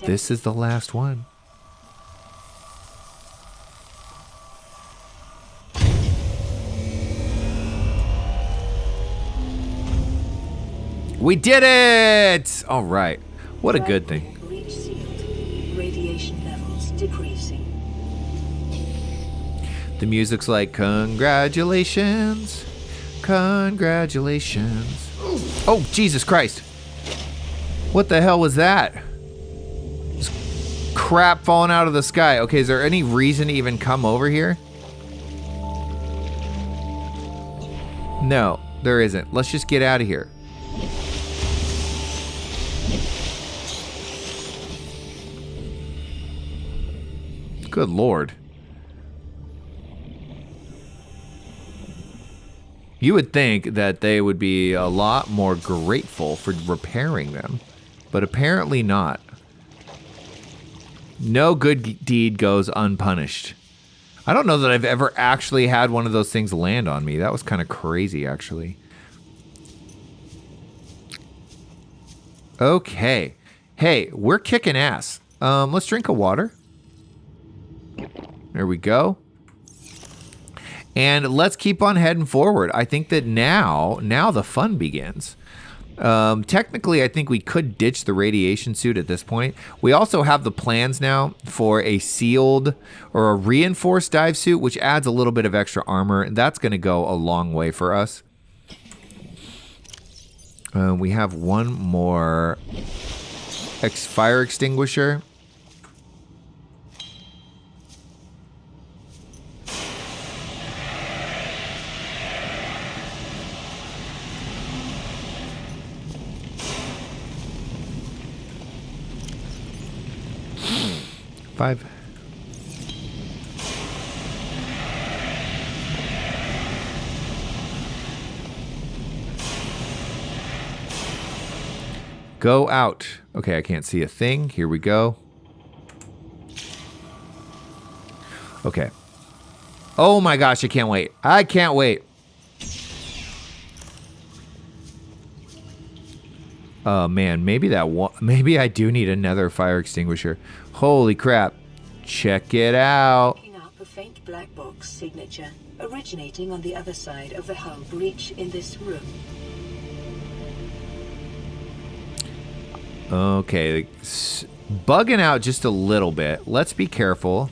This is the last one. We did it! All right. What a good thing. Breach sealed. Radiation levels decreasing. The music's like, congratulations. Congratulations. Oh, Jesus Christ. What the hell was that? Just crap falling out of the sky. Okay, is there any reason to even come over here? No, there isn't. Let's just get out of here. Good Lord. You would think that they would be a lot more grateful for repairing them, but apparently not. No good deed goes unpunished. I don't know that I've ever actually had one of those things land on me. That was kind of crazy, actually. Okay. Hey, we're kicking ass. Let's drink a water. There we go. And let's keep on heading forward. I think that now the fun begins. Technically, I think we could ditch the radiation suit at this point. We also have the plans now for a sealed or a reinforced dive suit, which adds a little bit of extra armor, and that's going to go a long way for us. We have one more fire extinguisher. Five. Go out. Okay, I can't see a thing. Here we go. Okay. Oh my gosh, I can't wait. I can't wait. Oh man, maybe maybe I do need another fire extinguisher. Holy crap. Check it out. Picking up a faint black box signature originating on the other side of the hull breach in this room. Okay, bugging out just a little bit. Let's be careful.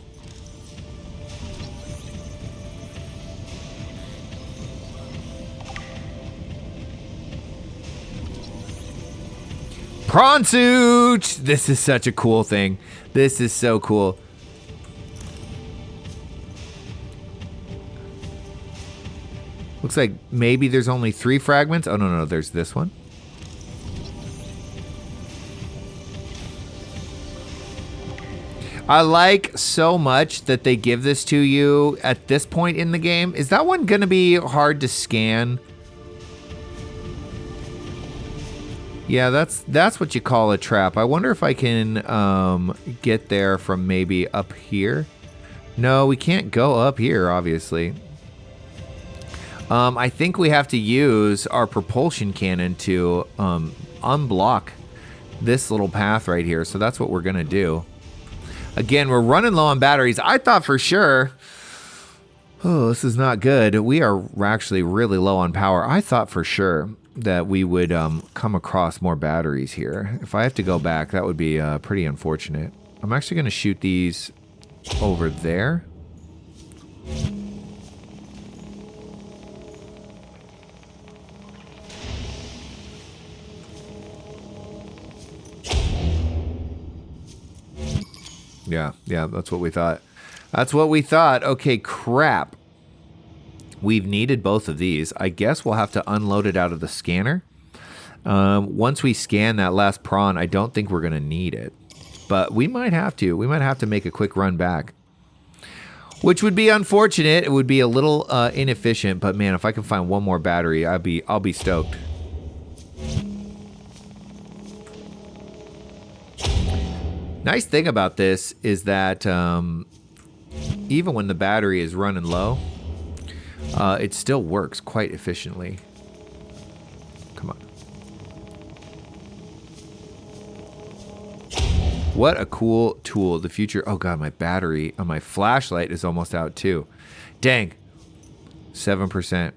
Prawn suit! This is such a cool thing. This is so cool. Looks like maybe there's only 3 fragments. Oh, no, there's this one. I like so much that they give this to you at this point in the game. Is that one going to be hard to scan? Yeah, that's what you call a trap. I wonder if I can get there from maybe up here. No, we can't go up here, obviously. I think we have to use our propulsion cannon to unblock this little path right here. So that's what we're going to do. Again, we're running low on batteries. I thought for sure... Oh, this is not good. We are actually really low on power. I thought for sure that we would come across more batteries here. If I have to go back, that would be pretty unfortunate. I'm actually going to shoot these over there. Yeah, that's what we thought. That's what we thought. Okay, crap. We've needed both of these. I guess we'll have to unload it out of the scanner. Once we scan that last prawn, I don't think we're going to need it. But we might have to. We might have to make a quick run back. Which would be unfortunate. It would be a little inefficient. But man, if I can find one more battery, I'll be stoked. Nice thing about this is that even when the battery is running low, it still works quite efficiently. Come on. What a cool tool. The future. Oh god, my battery on my flashlight is almost out too. Dang. 7%.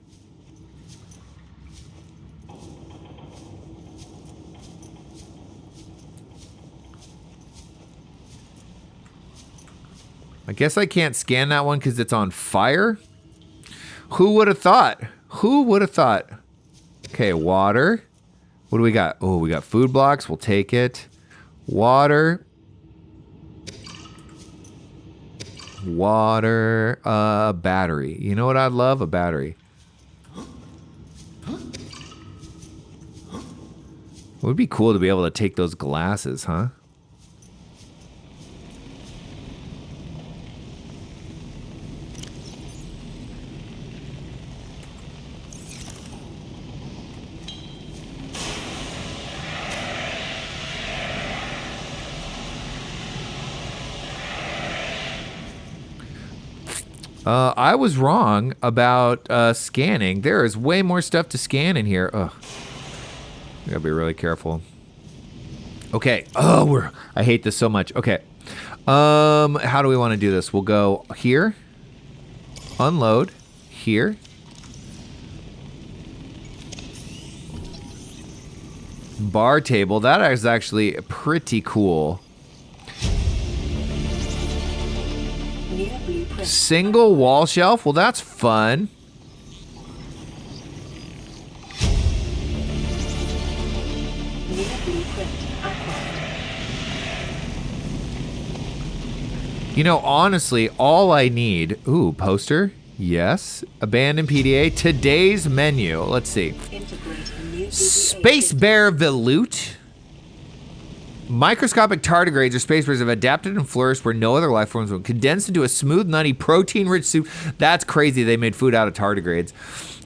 I guess I can't scan that one because it's on fire. Who would have thought? Who would have thought? Okay, water. What do we got? Oh, we got food blocks. We'll take it. Water. Water. Battery. You know what I'd love? A battery. It would be cool to be able to take those glasses, huh? I was wrong about scanning. There is way more stuff to scan in here. Ugh. I gotta be really careful. Okay. Oh, I hate this so much. Okay. How do we want to do this? We'll go here. Unload. Here. Bar table. That is actually pretty cool. Single wall shelf. Well, that's fun. You know, honestly, all I need... Ooh, poster? Yes. Abandoned PDA. Today's menu. Let's see. Space Bear Veloute. Microscopic tardigrades or space bears have adapted and flourished where no other life forms were condensed into a smooth, nutty, protein-rich soup. That's crazy. They made food out of tardigrades.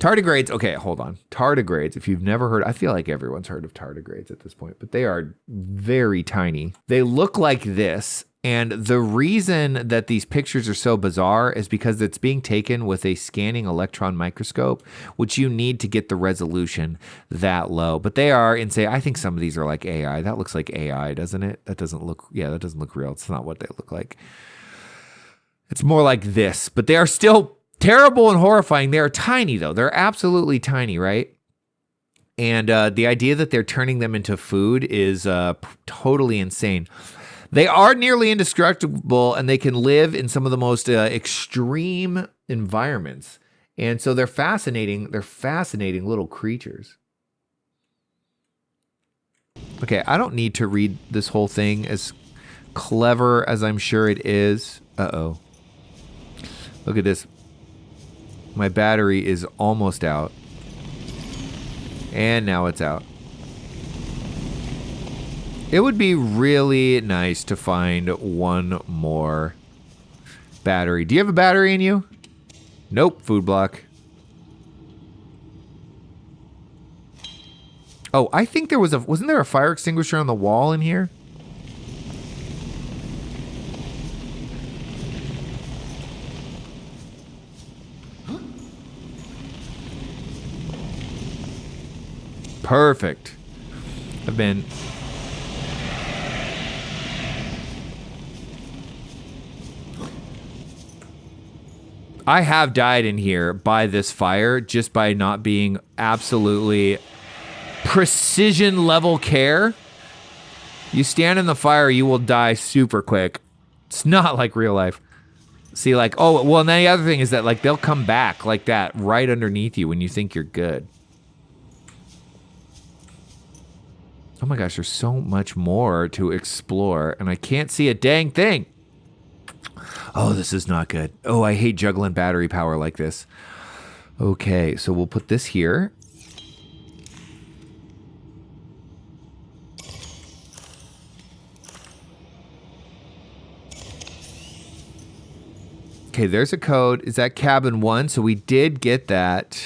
Tardigrades, okay, hold on. Tardigrades, if you've never heard, I feel like everyone's heard of tardigrades at this point, but they are very tiny. They look like this. And the reason that these pictures are so bizarre is because it's being taken with a scanning electron microscope, which you need to get the resolution that low. But they are insane. I think some of these are like AI. That looks like AI, doesn't it? That doesn't look real. It's not what they look like. It's more like this. But they are still terrible and horrifying. They are tiny, though. They're absolutely tiny, right? And the idea that they're turning them into food is totally insane. They are nearly indestructible, and they can live in some of the most extreme environments. And so they're fascinating. They're fascinating little creatures. Okay, I don't need to read this whole thing, as clever as I'm sure it is. Uh-oh. Look at this. My battery is almost out. And now it's out. It would be really nice to find one more battery. Do you have a battery in you? Nope, food block. Oh, I think there was wasn't there a fire extinguisher on the wall in here? Perfect. I have died in here by this fire just by not being absolutely precision level care. You stand in the fire, you will die super quick. It's not like real life. See, like, oh, well, and then the other thing is that, like, they'll come back like that right underneath you when you think you're good. Oh my gosh, there's so much more to explore, and I can't see a dang thing. Oh, this is not good. Oh, I hate juggling battery power like this. Okay, so we'll put this here. Okay, there's a code. Is that cabin 1? So we did get that.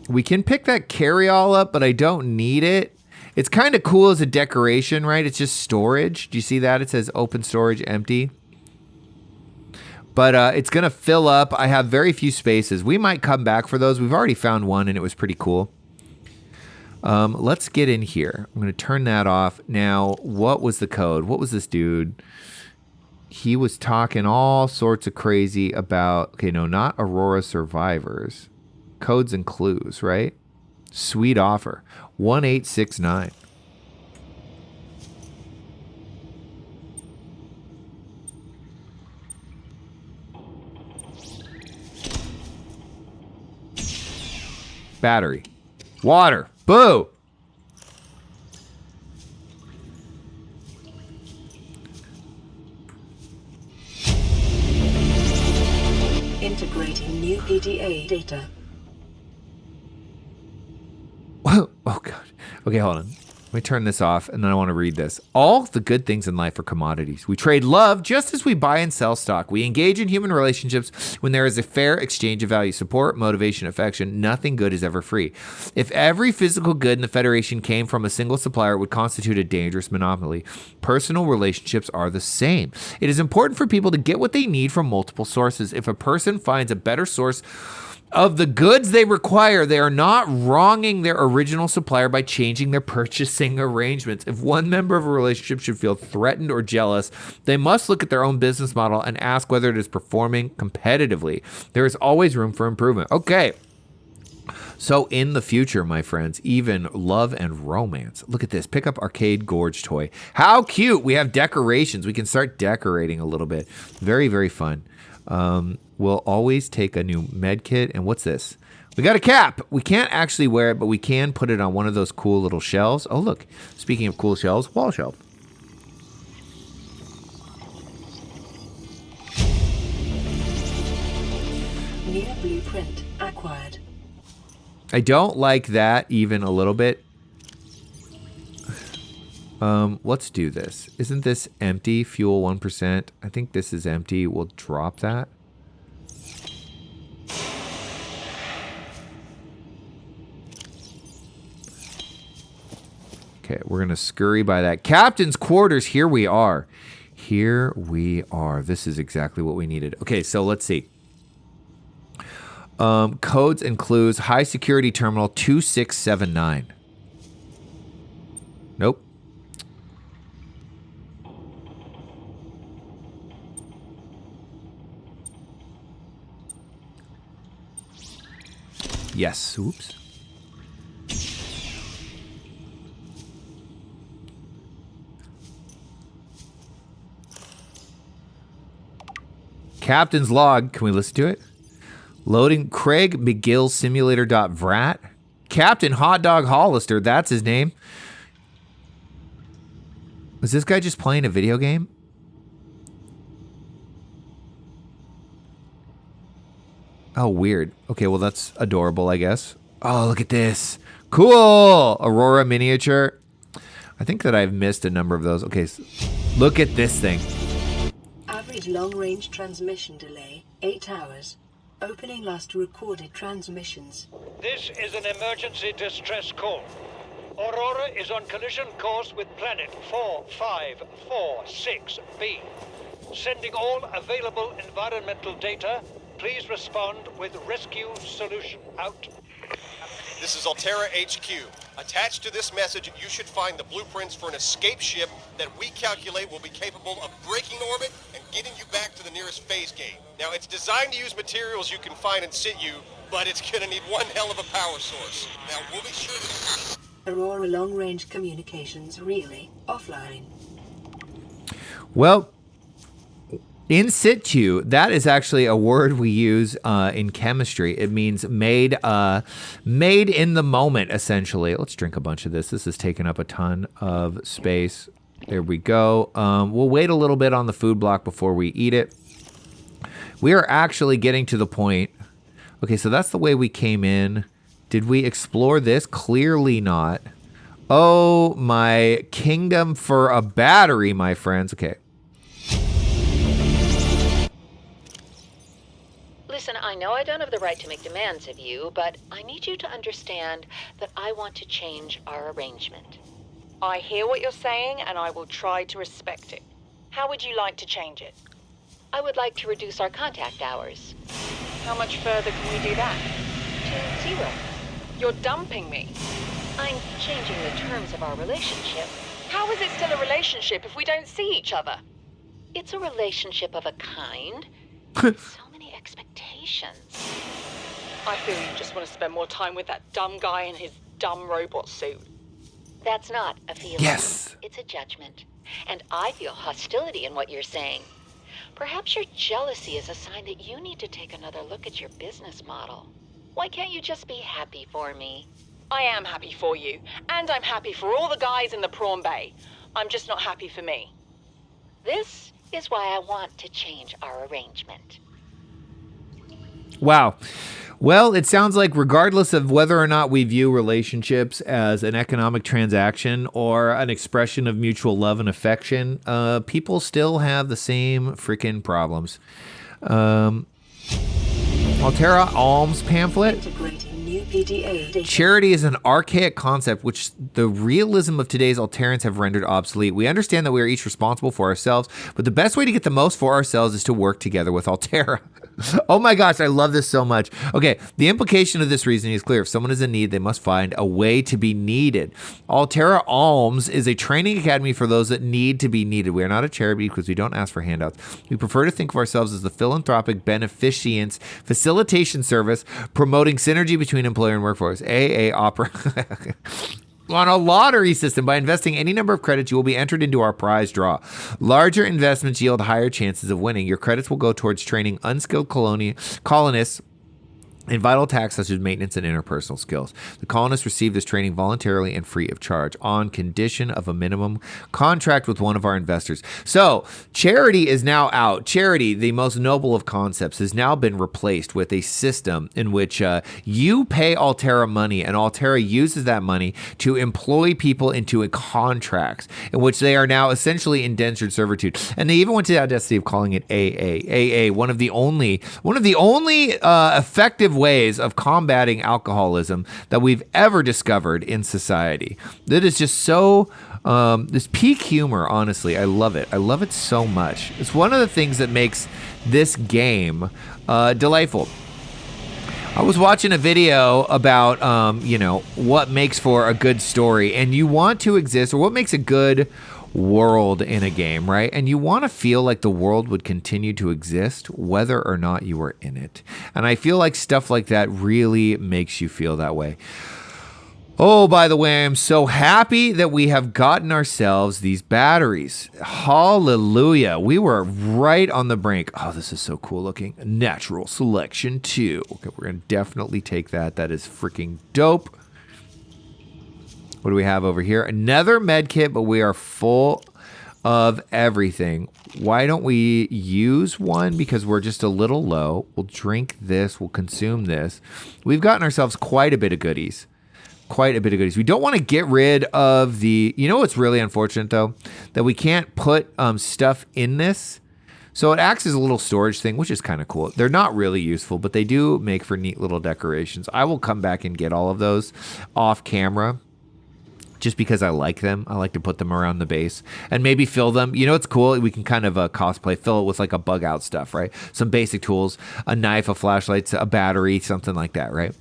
We can pick that carry-all up, but I don't need it. It's kind of cool as a decoration, right? It's just storage. Do you see that? It says open storage empty. But it's going to fill up. I have very few spaces. We might come back for those. We've already found one, and it was pretty cool. Let's get in here. I'm going to turn that off. Now, what was the code? What was this dude? He was talking all sorts of crazy about... Okay, no, not Aurora survivors. Codes and clues, right? Sweet offer. 1869. Battery. Water. Boo! Integrating new PDA data. Whoa. Oh, God. Okay, hold on. Let me turn this off, and then I want to read this. All the good things in life are commodities. We trade love just as we buy and sell stock. We engage in human relationships when there is a fair exchange of value, support, motivation, affection. Nothing good is ever free. If every physical good in the Federation came from a single supplier, it would constitute a dangerous monopoly. Personal relationships are the same. It is important for people to get what they need from multiple sources. If a person finds a better source of the goods they require, they are not wronging their original supplier by changing their purchasing arrangements. If one member of a relationship should feel threatened or jealous, they must look at their own business model and ask whether it is performing competitively. There is always room for improvement. Okay. So in the future, my friends, even love and romance. Look at this. Pick up Arcade Gorge toy. How cute. We have decorations. We can start decorating a little bit. Very, very fun. We'll always take a new med kit. And what's this? We got a cap. We can't actually wear it, but we can put it on one of those cool little shelves. Oh, look. Speaking of cool shelves, wall shelf. New blueprint acquired. I don't like that even a little bit. Let's do this. Isn't this empty? Fuel 1%. I think this is empty. We'll drop that. Okay, we're going to scurry by that. Captain's quarters. Here we are. Here we are. This is exactly what we needed. Okay, so let's see. Codes and clues. High security terminal 2679. Nope. Yes. Oops. Captain's log. Can we listen to it? Loading Craig McGill Simulator.vrat. Captain Hot Dog Hollister. That's his name. Was this guy just playing a video game? Oh, weird. Okay, well, that's adorable, I guess. Oh, look at this. Cool. Aurora miniature. I think that I've missed a number of those. Okay, so look at this thing. Average long-range transmission delay, 8 hours. Opening last recorded transmissions. This is an emergency distress call. Aurora is on collision course with planet 4546b. Sending all available environmental data. Please respond with rescue solution. Out. This is Altera HQ. Attached to this message, you should find the blueprints for an escape ship that we calculate will be capable of breaking orbit and getting you back to the nearest phase gate. Now, it's designed to use materials you can find in situ, but it's gonna need one hell of a power source. Now, we'll be sure to... Aurora long-range communications relay offline. Well, in situ, that is actually a word we use in chemistry. It means made in the moment, essentially. Let's drink a bunch of this. This is taking up a ton of space. There we go. We'll wait a little bit on the food block before we eat it. We are actually getting to the point. Okay, so that's the way we came in. Did we explore this? Clearly not. Oh, my kingdom for a battery, my friends. Okay. Listen, I know I don't have the right to make demands of you, but I need you to understand that I want to change our arrangement. I hear what you're saying, and I will try to respect it. How would you like to change it? I would like to reduce our contact hours. How much further can we do that? To 0. You're dumping me. I'm changing the terms of our relationship. How is it still a relationship if we don't see each other? It's a relationship of a kind. So many expectations. I feel you just want to spend more time with that dumb guy in his dumb robot suit. That's not a feeling. Yes. It's a judgment. And I feel hostility in what you're saying. Perhaps your jealousy is a sign that you need to take another look at your business model. Why can't you just be happy for me? I am happy for you, and I'm happy for all the guys in the prawn bay. I'm just not happy for me. This is why I want to change our arrangement. Wow. Well, it sounds like regardless of whether or not we view relationships as an economic transaction or an expression of mutual love and affection, people still have the same freaking problems. Altera Alms pamphlet. Integrating new PDA data. Charity is an archaic concept which the realism of today's Alterans have rendered obsolete. We understand that we are each responsible for ourselves, but the best way to get the most for ourselves is to work together with Altera. Oh my gosh, I love this so much. Okay, the implication of this reasoning is clear. If someone is in need, they must find a way to be needed. Altera Alms is a training academy for those that need to be needed. We are not a charity because we don't ask for handouts. We prefer to think of ourselves as the philanthropic beneficence facilitation service promoting synergy between employer and workforce. AA Opera. On a lottery system, by investing any number of credits, you will be entered into our prize draw. Larger investments yield higher chances of winning. Your credits will go towards training unskilled colonists in vital tasks such as maintenance and interpersonal skills. The colonists receive this training voluntarily and free of charge on condition of a minimum contract with one of our investors. So charity is now out. Charity, the most noble of concepts, has now been replaced with a system in which you pay Altera money and Altera uses that money to employ people into contracts in which they are now essentially indentured servitude. And they even went to the audacity of calling it AA, one of the only effective ways of combating alcoholism that we've ever discovered in society. That is just so this peak humor, honestly. I love it. I love it so much. It's one of the things that makes this game delightful. I was watching a video about what makes for a good story, and you want to exist, or what makes a good world in a game, right? And you want to feel like the world would continue to exist whether or not you were in it. And I feel like stuff like that really makes you feel that way. Oh, by the way, I'm so happy that we have gotten ourselves these batteries. Hallelujah. We were right on the brink. Oh, this is so cool looking. Natural selection 2. Okay, we're going to definitely take that. That is freaking dope. What do we have over here? Another med kit, but we are full of everything. Why don't we use one? Because we're just a little low. We'll drink this. We'll consume this. We've gotten ourselves quite a bit of goodies. We don't want to get rid of the... You know what's really unfortunate, though? That we can't put stuff in this. So it acts as a little storage thing, which is kind of cool. They're not really useful, but they do make for neat little decorations. I will come back and get all of those off camera. Just because I like them. I like to put them around the base and maybe fill them. You know, it's cool. We can kind of cosplay, fill it with like a bug out stuff, right? Some basic tools, a knife, a flashlight, a battery, something like that, right?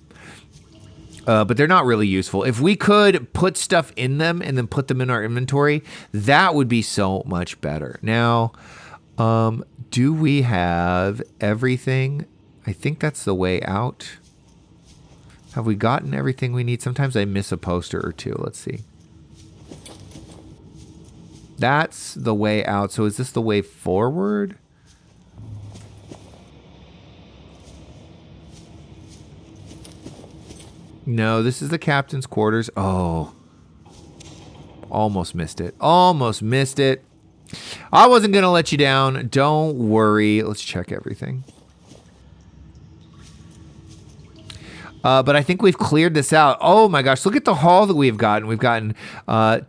But they're not really useful. If we could put stuff in them and then put them in our inventory, that would be so much better. Now, do we have everything? I think that's the way out. Have we gotten everything we need? Sometimes I miss a poster or two. Let's see. That's the way out. So is this the way forward? No, this is the captain's quarters. Oh. Almost missed it. Almost missed it. I wasn't going to let you down. Don't worry. Let's check everything. But I think we've cleared this out. Oh my gosh, look at the haul that we've gotten. We've gotten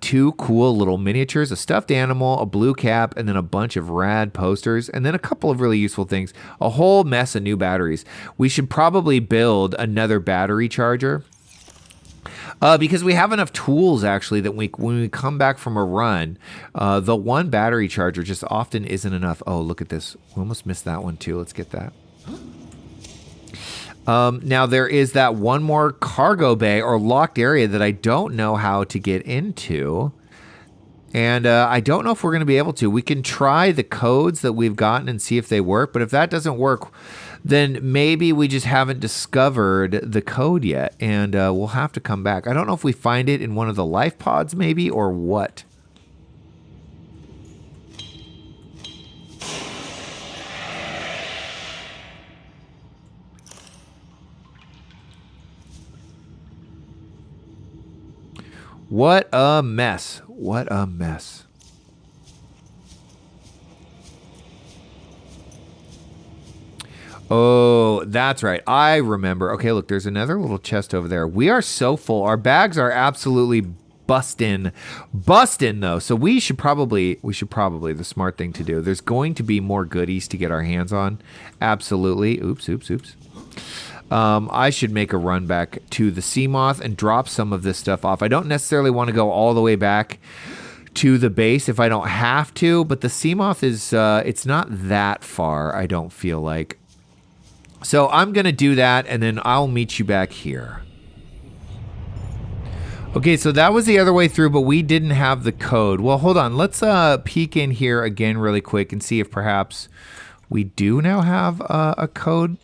2 cool little miniatures, a stuffed animal, a blue cap, and then a bunch of rad posters, and then a couple of really useful things. A whole mess of new batteries. We should probably build another battery charger. Because we have enough tools, actually, that when we come back from a run, the one battery charger just often isn't enough. Oh, look at this. We almost missed that one, too. Let's get that. Now, there is that one more cargo bay or locked area that I don't know how to get into. And I don't know if we're going to be able to. We can try the codes that we've gotten and see if they work. But if that doesn't work, then maybe we just haven't discovered the code yet. And we'll have to come back. I don't know if we find it in one of the life pods maybe or what. What a mess. What a mess. Oh, that's right. I remember. Okay, look, there's another little chest over there. We are so full. Our bags are absolutely bustin', though. So we should probably, the smart thing to do. There's going to be more goodies to get our hands on. Absolutely. Oops. I should make a run back to the sea moth and drop some of this stuff off. I don't necessarily want to go all the way back to the base if I don't have to, but the sea moth is, it's not that far, I don't feel like. So I'm going to do that, and then I'll meet you back here. Okay, so that was the other way through, but we didn't have the code. Well, hold on. Let's peek in here again really quick and see if perhaps we do now have a code.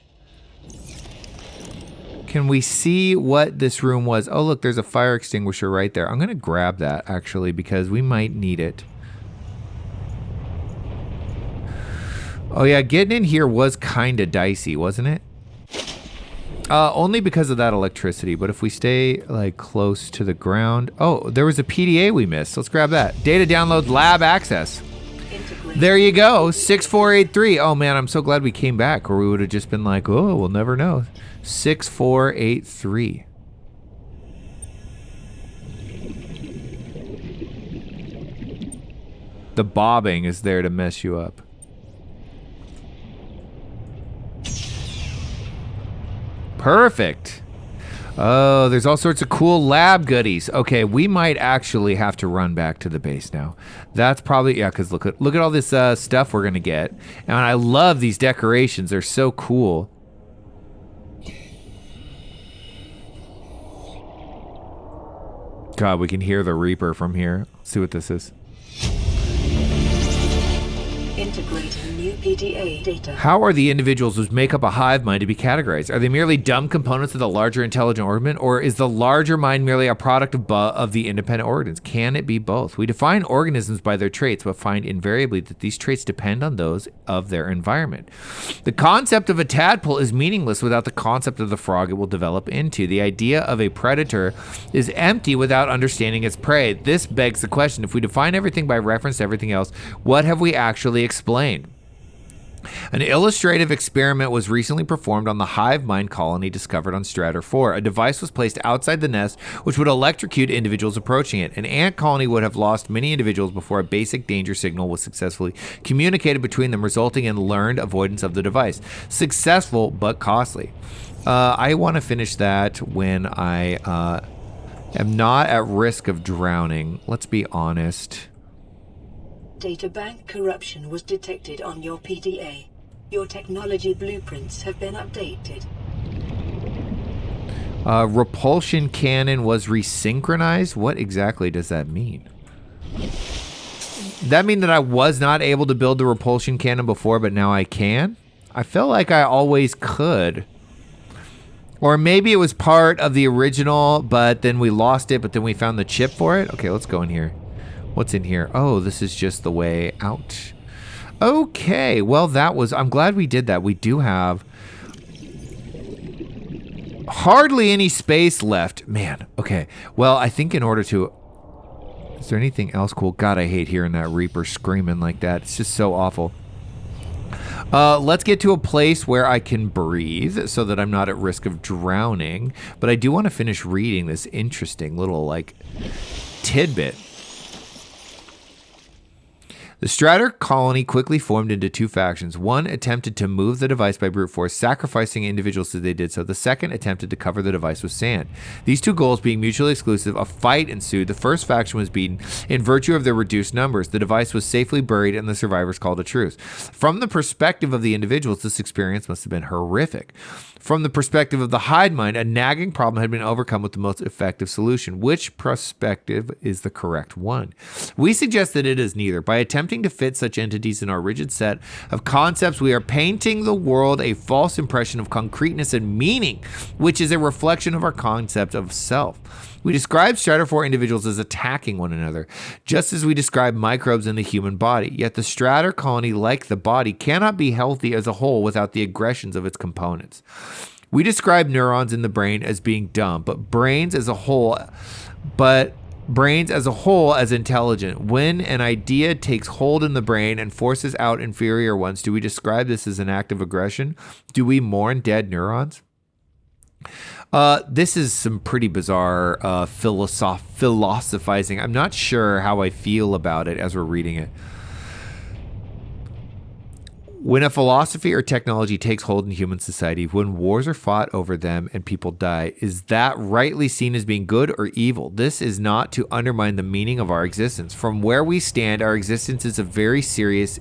Can we see what this room was? Oh, look, there's a fire extinguisher right there. I'm going to grab that, actually, because we might need it. Oh, yeah, getting in here was kind of dicey, wasn't it? Only because of that electricity, but if we stay, like, close to the ground... Oh, there was a PDA we missed. Let's grab that. Data download lab access. There you go, 6483. Oh, man, I'm so glad we came back, or we would have just been like, oh, we'll never know. 6483. The bobbing is there to mess you up. Perfect. Oh, there's all sorts of cool lab goodies. Okay, we might actually have to run back to the base now. That's probably, yeah, because look at all this stuff we're going to get. And I love these decorations. They're so cool. God, we can hear the Reaper from here. Let's see what this is. Integrating new PDA data. How are the individuals who make up a hive mind to be categorized? Are they merely dumb components of the larger intelligent organism, or is the larger mind merely a product of the independent organs? Can it be both? We define organisms by their traits, but find invariably that these traits depend on those of their environment. The concept of a tadpole is meaningless without the concept of the frog it will develop into. The idea of a predator is empty without understanding its prey. This begs the question, if we define everything by reference to everything else, what have we actually explained? An illustrative experiment was recently performed on the hive mind colony discovered on Strator 4. A device was placed outside the nest which would electrocute individuals approaching it. An ant colony would have lost many individuals before a basic danger signal was successfully communicated between them, resulting in learned avoidance of the device. Successful, but costly. I want to finish that when I am not at risk of drowning. Let's be honest. Databank corruption was detected on your PDA. Your technology blueprints have been updated. Repulsion cannon was resynchronized? What exactly does that mean? That mean that I was not able to build the repulsion cannon before, but now I can? I felt like I always could. Or maybe it was part of the original, but then we lost it, but then we found the chip for it? Okay, let's go in here. What's in here? Oh, this is just the way out. Okay, well, I'm glad we did that. We do have hardly any space left. Man, okay. Well, I think in order to... Is there anything else cool? God, I hate hearing that Reaper screaming like that. It's just so awful. Let's get to a place where I can breathe so that I'm not at risk of drowning. But I do want to finish reading this interesting little, like, tidbit. The Strator colony quickly formed into two factions. One attempted to move the device by brute force, sacrificing individuals as they did so. The second attempted to cover the device with sand. These two goals being mutually exclusive, a fight ensued. The first faction was beaten in virtue of their reduced numbers. The device was safely buried and the survivors called a truce. From the perspective of the individuals, this experience must have been horrific. From the perspective of the hive mind, a nagging problem had been overcome with the most effective solution. Which perspective is the correct one? We suggest that it is neither. By attempting to fit such entities in our rigid set of concepts, we are painting the world a false impression of concreteness and meaning, which is a reflection of our concept of self. We describe Strator 4 individuals as attacking one another, just as we describe microbes in the human body. Yet the Strator colony, like the body, cannot be healthy as a whole without the aggressions of its components. We describe neurons in the brain as being dumb, but brains as a whole, but brains as a whole as intelligent. When an idea takes hold in the brain and forces out inferior ones, do we describe this as an act of aggression? Do we mourn dead neurons? This is some pretty bizarre philosophizing. I'm not sure how I feel about it as we're reading it. When a philosophy or technology takes hold in human society, when wars are fought over them and people die, is that rightly seen as being good or evil? This is not to undermine the meaning of our existence. From where we stand, our existence is very serious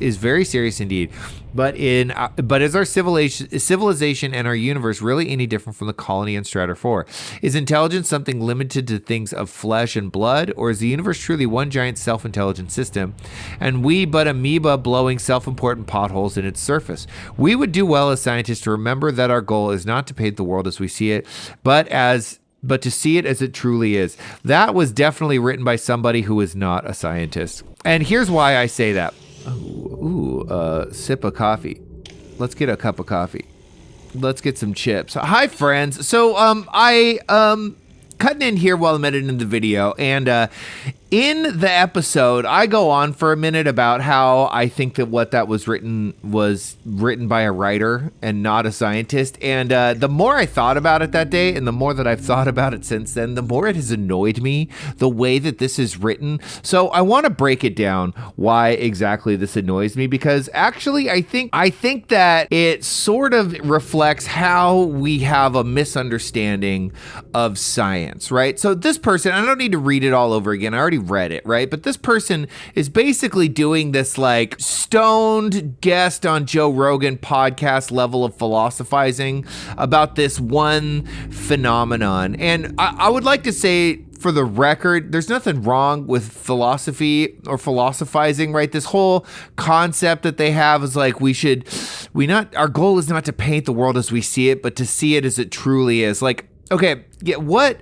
indeed. But is our civilization and our universe really any different from the colony in Strata 4? Is intelligence something limited to things of flesh and blood, or is the universe truly one giant self-intelligent system, and we but amoeba blowing self-important potholes in its surface? We would do well as scientists to remember that our goal is not to paint the world as we see it, but to see it as it truly is. That was definitely written by somebody who is not a scientist. And here's why I say that. Sip of coffee. Let's get a cup of coffee. Let's get some chips. Hi, friends. So, I cutting in here while I'm editing the video, and in the episode, I go on for a minute about how I think that what that was written by a writer and not a scientist. And the more I thought about it that day, and the more that I've thought about it since then, the more it has annoyed me the way that this is written. So I want to break it down why exactly this annoys me, because actually I think that it sort of reflects how we have a misunderstanding of science, right? So this person, I don't need to read it all over again. I already read it, right? But this person is basically doing this like stoned guest on Joe Rogan podcast level of philosophizing about this one phenomenon. And I would like to say, for the record, there's nothing wrong with philosophy or philosophizing, right? This whole concept that they have is like our goal is not to paint the world as we see it, but to see it as it truly is. Like, okay, yeah, what?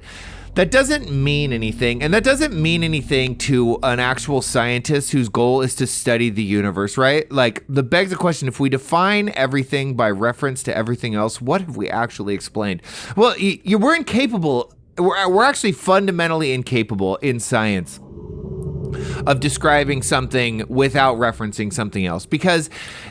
That doesn't mean anything, and that doesn't mean anything to an actual scientist whose goal is to study the universe, right? Like, the begs the question, if we define everything by reference to everything else, what have we actually explained? Well, we're incapable, we're actually fundamentally incapable in science of describing something without referencing something else, because,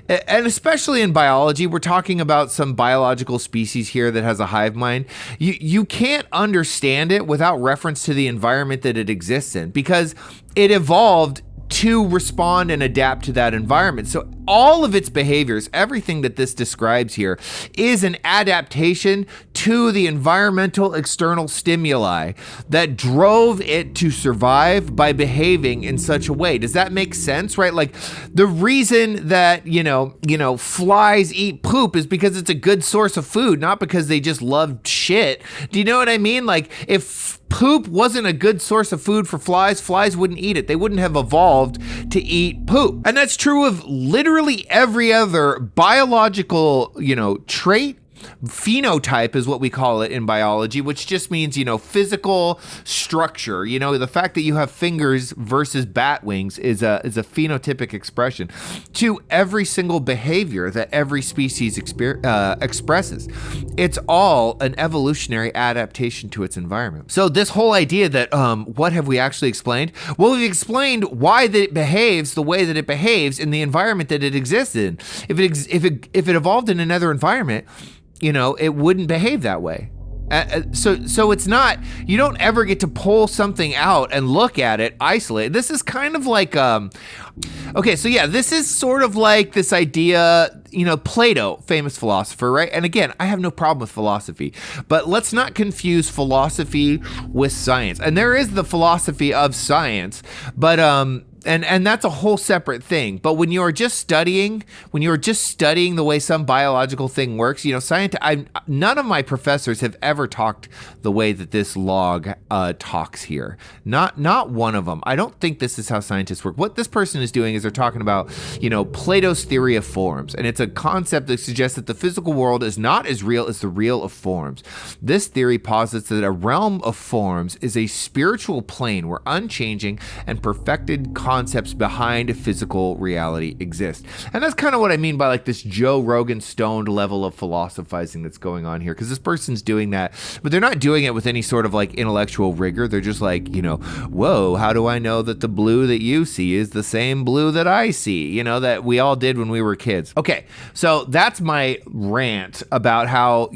and especially in biology, we're talking about some biological species here that has a hive mind. You can't understand it without reference to the environment that it exists in, because it evolved to respond and adapt to that environment. So all of its behaviors, everything that this describes here, is an adaptation to the environmental external stimuli that drove it to survive by behaving in such a way. Does that make sense, right? Like, the reason that, flies eat poop is because it's a good source of food, not because they just love shit. Do you know what I mean? Like, if poop wasn't a good source of food for flies wouldn't eat it. They wouldn't have evolved to eat poop. And that's true of literally every other biological, trait. Phenotype is what we call it in biology, which just means, physical structure. The fact that you have fingers versus bat wings is a phenotypic expression to every single behavior that every species expresses. It's all an evolutionary adaptation to its environment. So this whole idea that what have we actually explained? Well, we've explained why that it behaves the way that it behaves in the environment that it exists in. If it evolved in another environment, it wouldn't behave that way. So it's not, you don't ever get to pull something out and look at it isolated. This is kind of like, this is sort of like this idea, Plato, famous philosopher, right? And again, I have no problem with philosophy, but let's not confuse philosophy with science. And there is the philosophy of science, but, and that's a whole separate thing. But when you're just studying the way some biological thing works, none of my professors have ever talked the way that this log talks here. Not one of them. I don't think this is how scientists work. What this person is doing is they're talking about, Plato's theory of forms, and it's a concept that suggests that the physical world is not as real as the real of forms. This theory posits that a realm of forms is a spiritual plane where unchanging and perfected concepts behind physical reality exist. And that's kind of what I mean by like this Joe Rogan stoned level of philosophizing that's going on here, because this person's doing that, but they're not doing it with any sort of like intellectual rigor. They're just like, whoa, how do I know that the blue that you see is the same blue that I see, that we all did when we were kids. Okay, so that's my rant about how,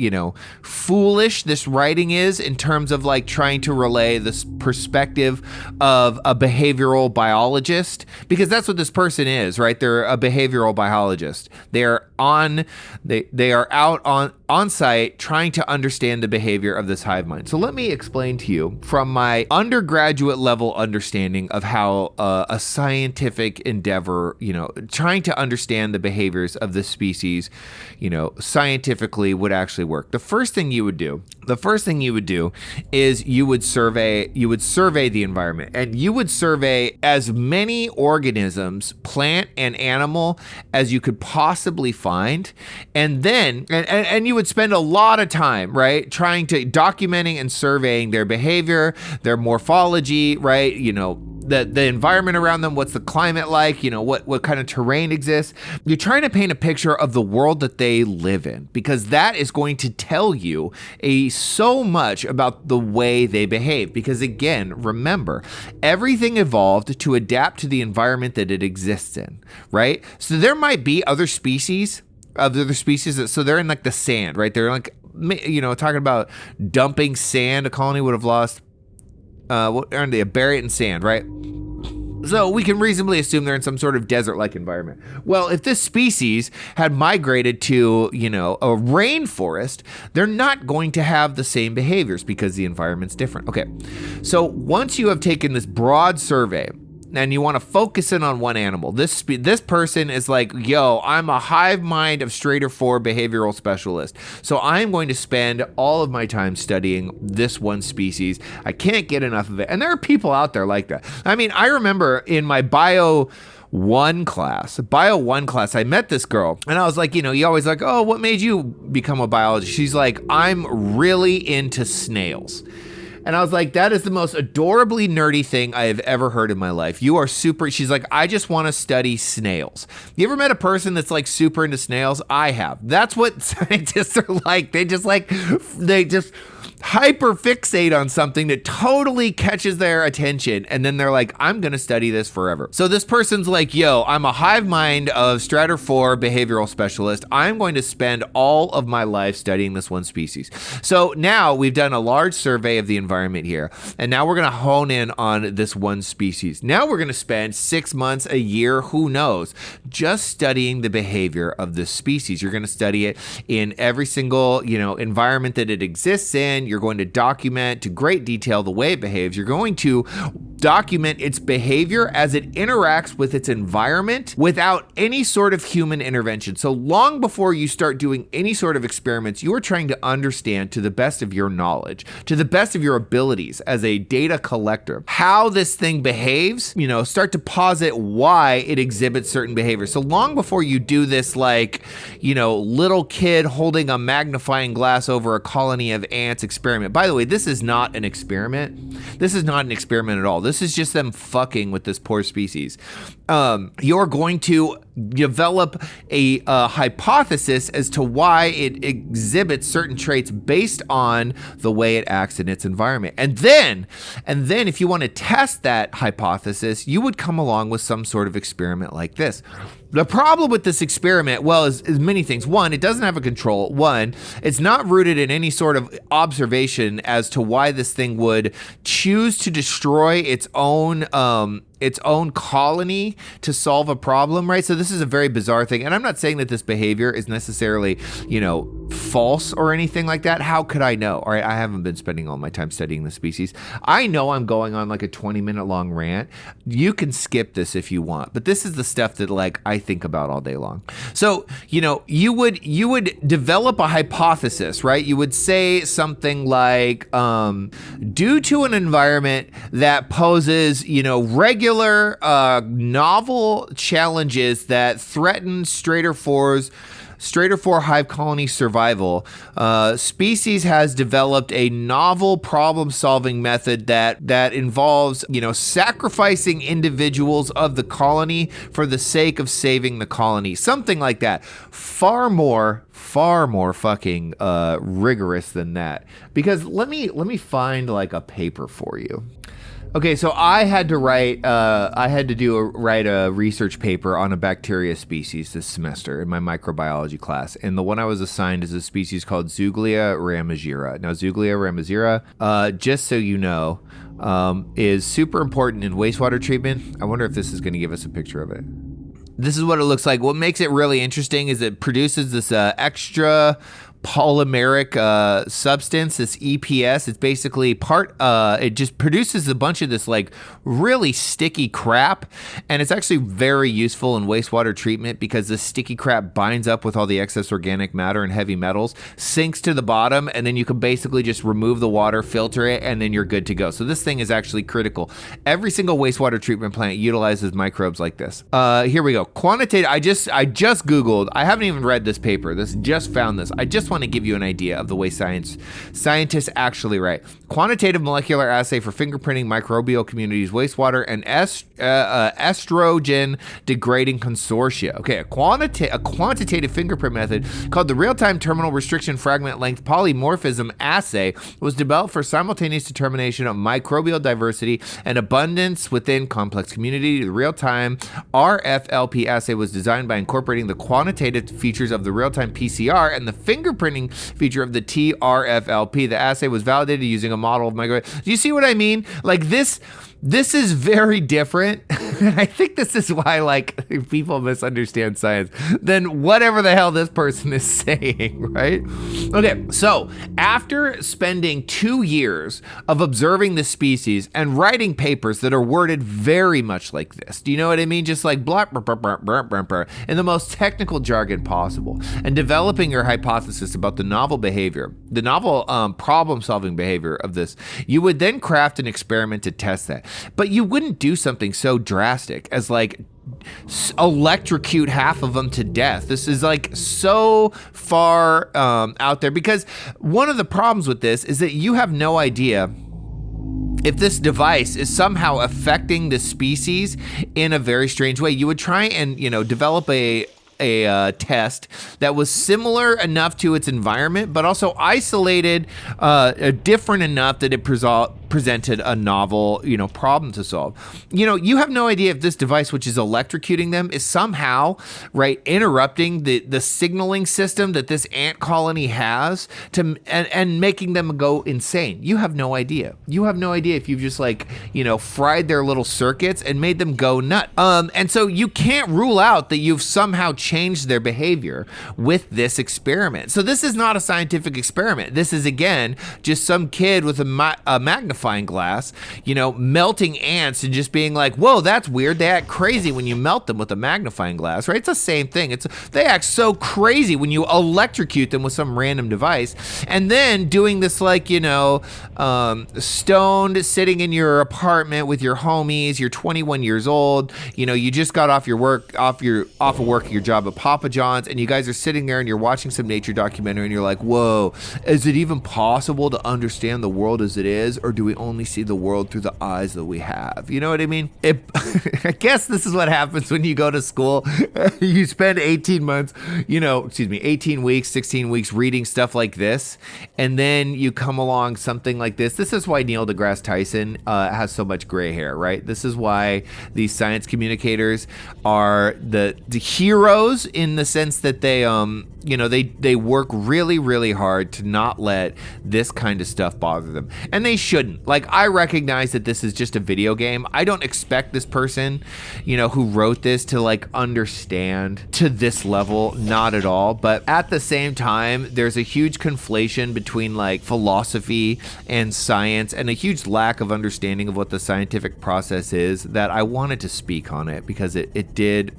foolish this writing is in terms of like trying to relay this perspective of a behavioral biologist, because that's what this person is, right? They're a behavioral biologist. They are out on site trying to understand the behavior of this hive mind. So let me explain to you from my undergraduate level understanding of how a scientific endeavor, trying to understand the behaviors of this species, scientifically would actually work. The first thing you would do is you would survey the environment, and you would survey as many organisms, plant and animal, as you could possibly find. And then, and you would spend a lot of time, right, trying to documenting and surveying their behavior, their morphology, right, the environment around them, what's the climate like, what kind of terrain exists. You're trying to paint a picture of the world that they live in, because that is going to tell you so much about the way they behave. Because again, remember, everything evolved to adapt to the environment that it exists in, right? So there might be other species, so they're in like the sand, right? They're like, talking about dumping sand. A colony would have lost, what aren't they? Bury it in sand, right? So we can reasonably assume they're in some sort of desert-like environment. Well, if this species had migrated to, a rainforest, they're not going to have the same behaviors because the environment's different. Okay, so once you have taken this broad survey and you want to focus in on one animal, this person is like, yo, I'm a hive mind of Strader 4 behavioral specialist, so I'm going to spend all of my time studying this one species. I can't get enough of it. And there are people out there like that. I mean, I remember in my Bio 1 class, I met this girl, and I was like, you always like, oh, what made you become a biologist? She's like, I'm really into snails. And I was like, that is the most adorably nerdy thing I have ever heard in my life. You are super. She's like, I just want to study snails. You ever met a person that's like super into snails? I have. That's what scientists are like. They just hyper fixate on something that totally catches their attention, and then they're like, I'm gonna study this forever. So this person's like, yo, I'm a hive mind of Strader 4 behavioral specialist. I'm going to spend all of my life studying this one species. So now we've done a large survey of the environment here, and now we're gonna hone in on this one species. Now we're gonna spend 6 months, a year, who knows, just studying the behavior of this species. You're gonna study it in every single, environment that it exists in. You're going to document to great detail the way it behaves. You're going to document its behavior as it interacts with its environment without any sort of human intervention. So long before you start doing any sort of experiments, you are trying to understand, to the best of your knowledge, to the best of your abilities as a data collector, how this thing behaves, start to posit why it exhibits certain behaviors. So long before you do this, like, little kid holding a magnifying glass over a colony of ants experiment. By the way, this is not an experiment. This is not an experiment at all. This is just them fucking with this poor species. You're going to develop a hypothesis as to why it exhibits certain traits based on the way it acts in its environment. And then if you want to test that hypothesis, you would come along with some sort of experiment like this. The problem with this experiment, is many things. One, it doesn't have a control. One, it's not rooted in any sort of observation as to why this thing would choose to destroy its own colony to solve a problem, right? So this is a very bizarre thing. And I'm not saying that this behavior is necessarily, false or anything like that. How could I know? All right, I haven't been spending all my time studying the species. I know I'm going on like a 20-minute long rant. You can skip this if you want, but this is the stuff that like I think about all day long. So, you would develop a hypothesis, right? You would say something like, due to an environment that poses, regular novel challenges that threaten Strader 4 hive colony survival, survival, species has developed a novel problem-solving method that involves, sacrificing individuals of the colony for the sake of saving the colony. Something like that. Far more fucking rigorous than that. Because let me find like a paper for you. Okay, so I had to write a research paper on a bacteria species this semester in my microbiology class, and the one I was assigned is a species called Zuglia ramigira. Now, Zuglia ramigira, just so you know, is super important in wastewater treatment. I wonder if this is going to give us a picture of it. This is what it looks like. What makes it really interesting is it produces this extra polymeric substance, this EPS. It's basically it just produces a bunch of this like really sticky crap, and it's actually very useful in wastewater treatment because this sticky crap binds up with all the excess organic matter and heavy metals, sinks to the bottom, and then you can basically just remove the water, filter it, and then you're good to go. So this thing is actually critical. Every single wastewater treatment plant utilizes microbes like this. Here we go. Quantitative. I just Googled. I haven't even read this paper. Just found this. I just want to give you an idea of the way scientists actually write. Quantitative molecular assay for fingerprinting microbial communities, wastewater, and estrogen degrading consortia. Okay, a quantitative fingerprint method called the real-time terminal restriction fragment length polymorphism assay was developed for simultaneous determination of microbial diversity and abundance within complex community. The real-time RFLP assay was designed by incorporating the quantitative features of the real-time PCR and the fingerprinting feature of the TRFLP. The assay was validated using a model of microbial. Do you see what I mean? Like this is very different. I think this is why like people misunderstand science than whatever the hell this person is saying, right? Okay, so after spending 2 years of observing the species and writing papers that are worded very much like this, do you know what I mean? Just like blah, blah, blah, blah, blah, blah, blah, in the most technical jargon possible, and developing your hypothesis about the novel problem-solving behavior of this, you would then craft an experiment to test that. But you wouldn't do something so drastic as like electrocute half of them to death. This is like so far out there, because one of the problems with this is that you have no idea if this device is somehow affecting the species in a very strange way. You would try and, develop a test that was similar enough to its environment, but also isolated, different enough that it presented a novel, problem to solve. You have no idea if this device, which is electrocuting them, is somehow, right, interrupting the signaling system that this ant colony has and making them go insane. You have no idea. You have no idea if you've just fried their little circuits and made them go nut. And so you can't rule out that you've somehow changed their behavior with this experiment. So this is not a scientific experiment. This is, again, just some kid with a magnifying glass, melting ants and just being like, whoa, that's weird. They act crazy when you melt them with a magnifying glass, right? It's the same thing. They act so crazy when you electrocute them with some random device. And then doing this stoned, sitting in your apartment with your homies, you're 21 years old, you just got off of work at your job at Papa John's, and you guys are sitting there and you're watching some nature documentary and you're like, whoa, is it even possible to understand the world as it is, or do we only see the world through the eyes that we have? You know what I mean? I guess this is what happens when you go to school. You spend 18 weeks, 16 weeks reading stuff like this, and then you come along something like this. This is why Neil deGrasse Tyson has so much gray hair, right? This is why these science communicators are the heroes, in the sense that they work really, really hard to not let this kind of stuff bother them. And they shouldn't. Like, I recognize that this is just a video game. I don't expect this person, who wrote this to understand to this level, not at all. But at the same time, there's a huge conflation between philosophy and science, and a huge lack of understanding of what the scientific process is, that I wanted to speak on it because it did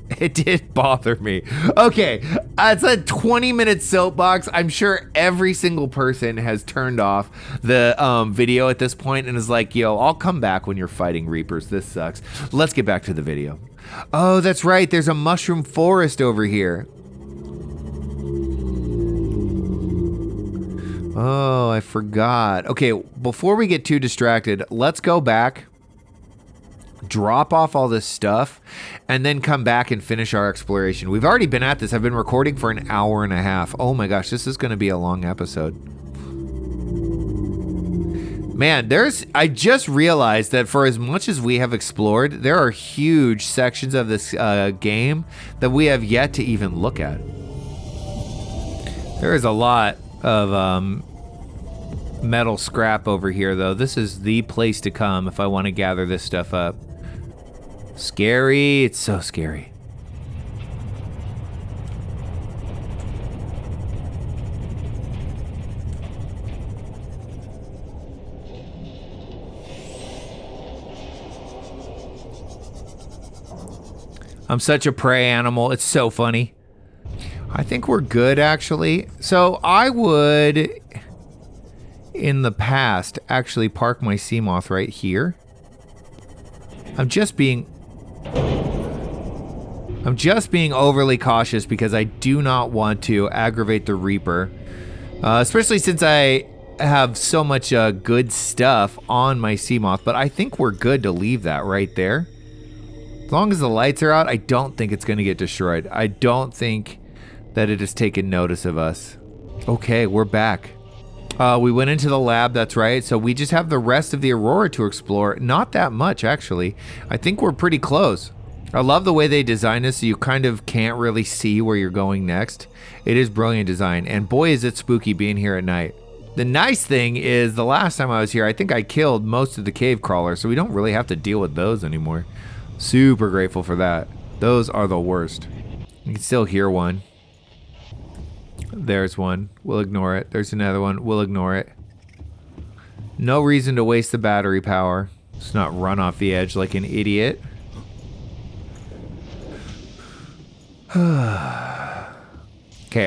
bother me. Okay, it's a 20-minute soapbox. I'm sure every single person has turned off the video at this point and is like, yo, I'll come back when you're fighting Reapers. This sucks. Let's get back to the video. Oh, that's right. There's a mushroom forest over here. Oh, I forgot. Okay, before we get too distracted, let's go back, drop off all this stuff, and then come back and finish our exploration. We've already been at this. I've been recording for an hour and a half. Oh my gosh, this is going to be a long episode. Man, I just realized that for as much as we have explored, there are huge sections of this game that we have yet to even look at. There is a lot of metal scrap over here, though. This is the place to come if I want to gather this stuff up. Scary. It's so scary. I'm such a prey animal. It's so funny. I think we're good, actually. So I would, in the past, actually park my Seamoth right here. I'm just being overly cautious because I do not want to aggravate the Reaper. Especially since I have so much good stuff on my Seamoth. But I think we're good to leave that right there. As long as the lights are out, I don't think it's going to get destroyed. I don't think that it has taken notice of us. Okay, we're back. We went into the lab, that's right. So we just have the rest of the Aurora to explore. Not that much, actually. I think we're pretty close. I love the way they designed this so you kind of can't really see where you're going next. It is brilliant design. And boy, is it spooky being here at night. The nice thing is the last time I was here, I think I killed most of the cave crawlers. So we don't really have to deal with those anymore. Super grateful for that. Those are the worst. You can still hear one. There's one. We'll ignore it. There's another one. We'll ignore it. No reason to waste the battery power. Let's not run off the edge like an idiot. Okay,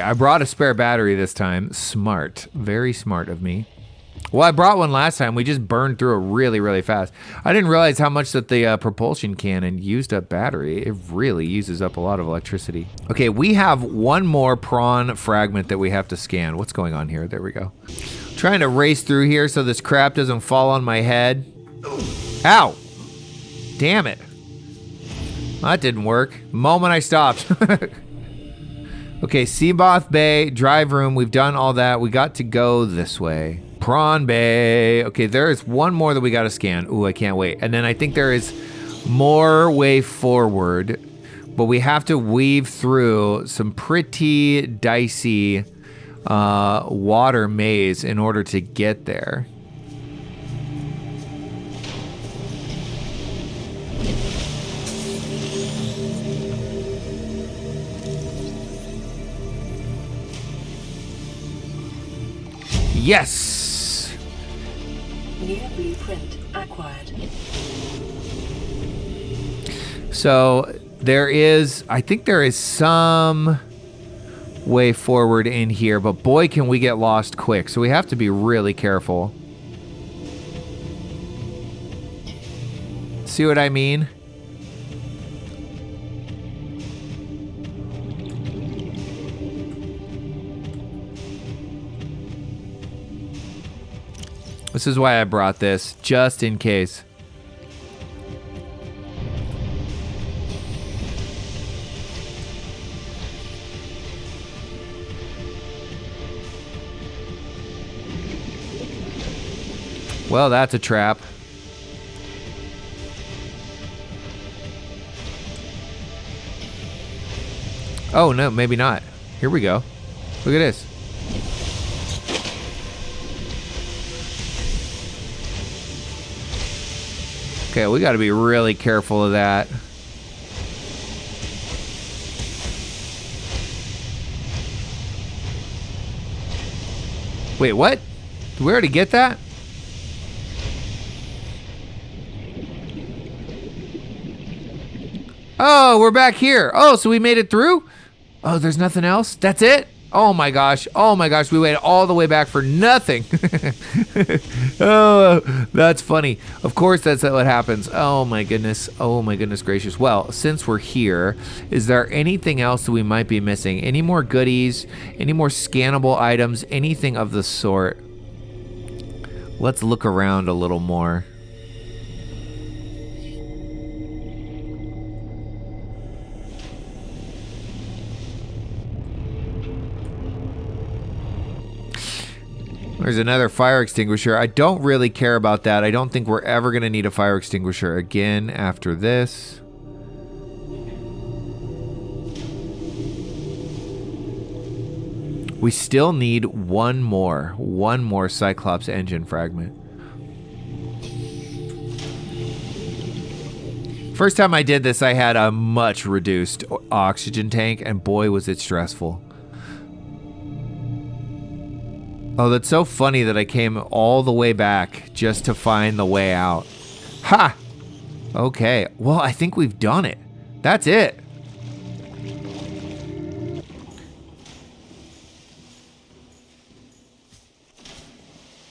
I brought a spare battery this time. Smart. Very smart of me. Well, I brought one last time. We just burned through it really, really fast. I didn't realize how much that the propulsion cannon used up battery. It really uses up a lot of electricity. Okay, we have one more prawn fragment that we have to scan. What's going on here? There we go. Trying to race through here so this crap doesn't fall on my head. Ow! Damn it. That didn't work. The moment I stopped. Okay, Seamoth Bay, drive room. We've done all that. We got to go this way. Prawn Bay. Okay, there is one more that we got to scan. Ooh, I can't wait. And then I think there is more way forward, but we have to weave through some pretty dicey water maze in order to get there. Yes! New blueprint acquired. So I think there is some way forward in here, but boy, can we get lost quick. So we have to be really careful. See what I mean? This is why I brought this, just in case. Well, that's a trap. Oh, no, maybe not. Here we go. Look at this. Okay, we got to be really careful of that. Wait, what? Did we already get that? Oh, we're back here. Oh, so we made it through? Oh, there's nothing else? That's it? Oh my gosh. Oh my gosh. We waited all the way back for nothing. Oh, that's funny. Of course, that's what happens. Oh my goodness. Oh my goodness gracious. Well, since we're here, is there anything else that we might be missing? Any more goodies? Any more scannable items? Anything of the sort? Let's look around a little more. There's another fire extinguisher. I don't really care about that. I don't think we're ever going to need a fire extinguisher again after this. We still need one more Cyclops engine fragment. First time I did this, I had a much reduced oxygen tank, and boy, was it stressful. Oh, that's so funny that I came all the way back just to find the way out. Ha! Okay, well, I think we've done it. That's it.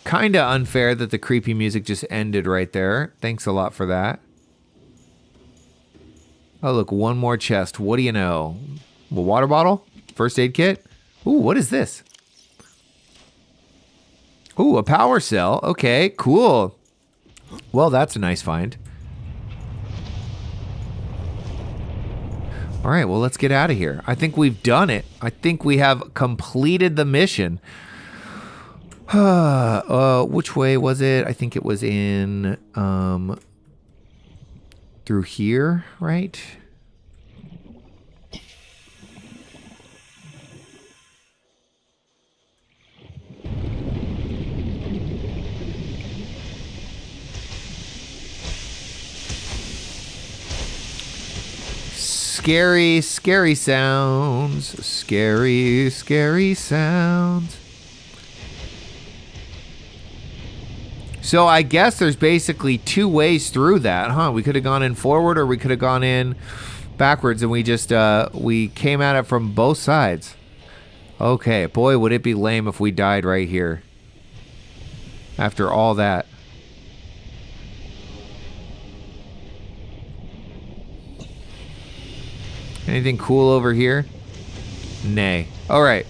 Kinda unfair that the creepy music just ended right there. Thanks a lot for that. Oh, look, one more chest. What do you know? A water bottle? First aid kit? Ooh, what is this? Ooh, a power cell. Okay, cool. Well, that's a nice find. All right, well, let's get out of here. I think we've done it. I think we have completed the mission. Which way was it? I think it was in, through here, right? Scary, scary sounds. Scary, scary sounds. So I guess there's basically two ways through that, huh? We could have gone in forward or we could have gone in backwards, and we just, we came at it from both sides. Okay, boy, would it be lame if we died right here. After all that. Anything cool over here? Nay. All right.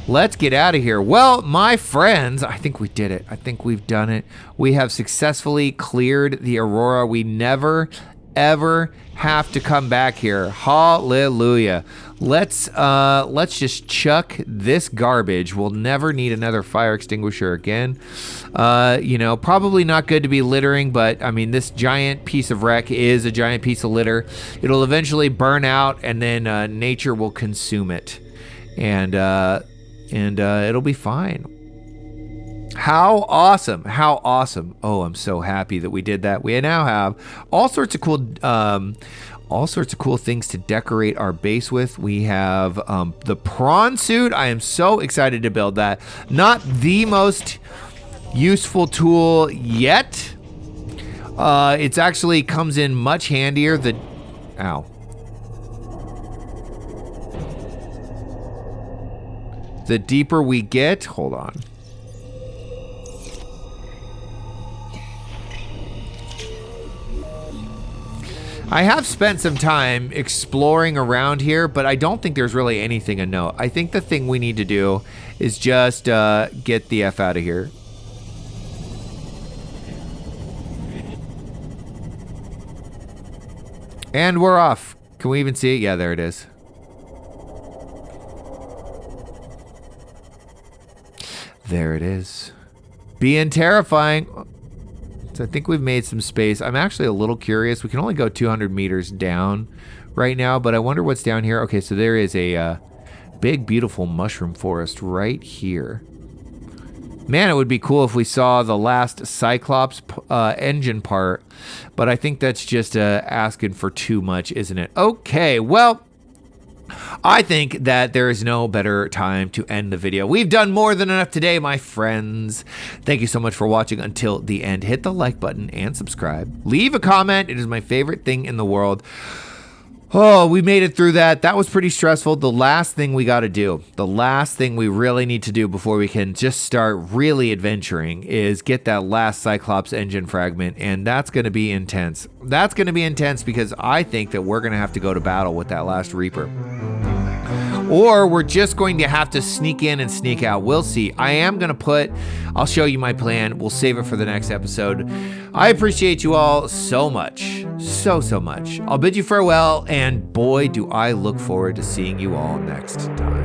Let's get out of here. Well, my friends, I think we did it. I think we've done it. We have successfully cleared the Aurora. We never, ever have to come back here. Hallelujah. Let's just chuck this garbage. We'll never need another fire extinguisher again. You know, probably not good to be littering, but I mean, this giant piece of wreck is a giant piece of litter. It'll eventually burn out, and then nature will consume it, and it'll be fine. How awesome! How awesome! Oh, I'm so happy that we did that. We now have all sorts of cool things to decorate our base with. We have the prawn suit. I am so excited to build that. Not the most useful tool yet. It's actually comes in much handier. Ow. The deeper we get, hold on. I have spent some time exploring around here, but I don't think there's really anything to note. I think the thing we need to do is just get the F out of here. And we're off. Can we even see it? Yeah, there it is. There it is. Being terrifying. So I think we've made some space. I'm actually a little curious. We can only go 200 meters down right now, but I wonder what's down here. Okay, so there is a big, beautiful mushroom forest right here. Man, it would be cool if we saw the last Cyclops engine part, but I think that's just asking for too much, isn't it? Okay, well, I think that there is no better time to end the video. We've done more than enough today, my friends. Thank you so much for watching until the end. Hit the like button and subscribe. Leave a comment. It is my favorite thing in the world. Oh, we made it through that. That was pretty stressful. The last thing we got to do, the last thing we really need to do before we can just start really adventuring is get that last Cyclops engine fragment, and that's going to be intense. That's going to be intense because I think that we're going to have to go to battle with that last Reaper. Or we're just going to have to sneak in and sneak out. We'll see. I'll show you my plan. We'll save it for the next episode. I appreciate you all so much. So much. I'll bid you farewell, and boy, do I look forward to seeing you all next time.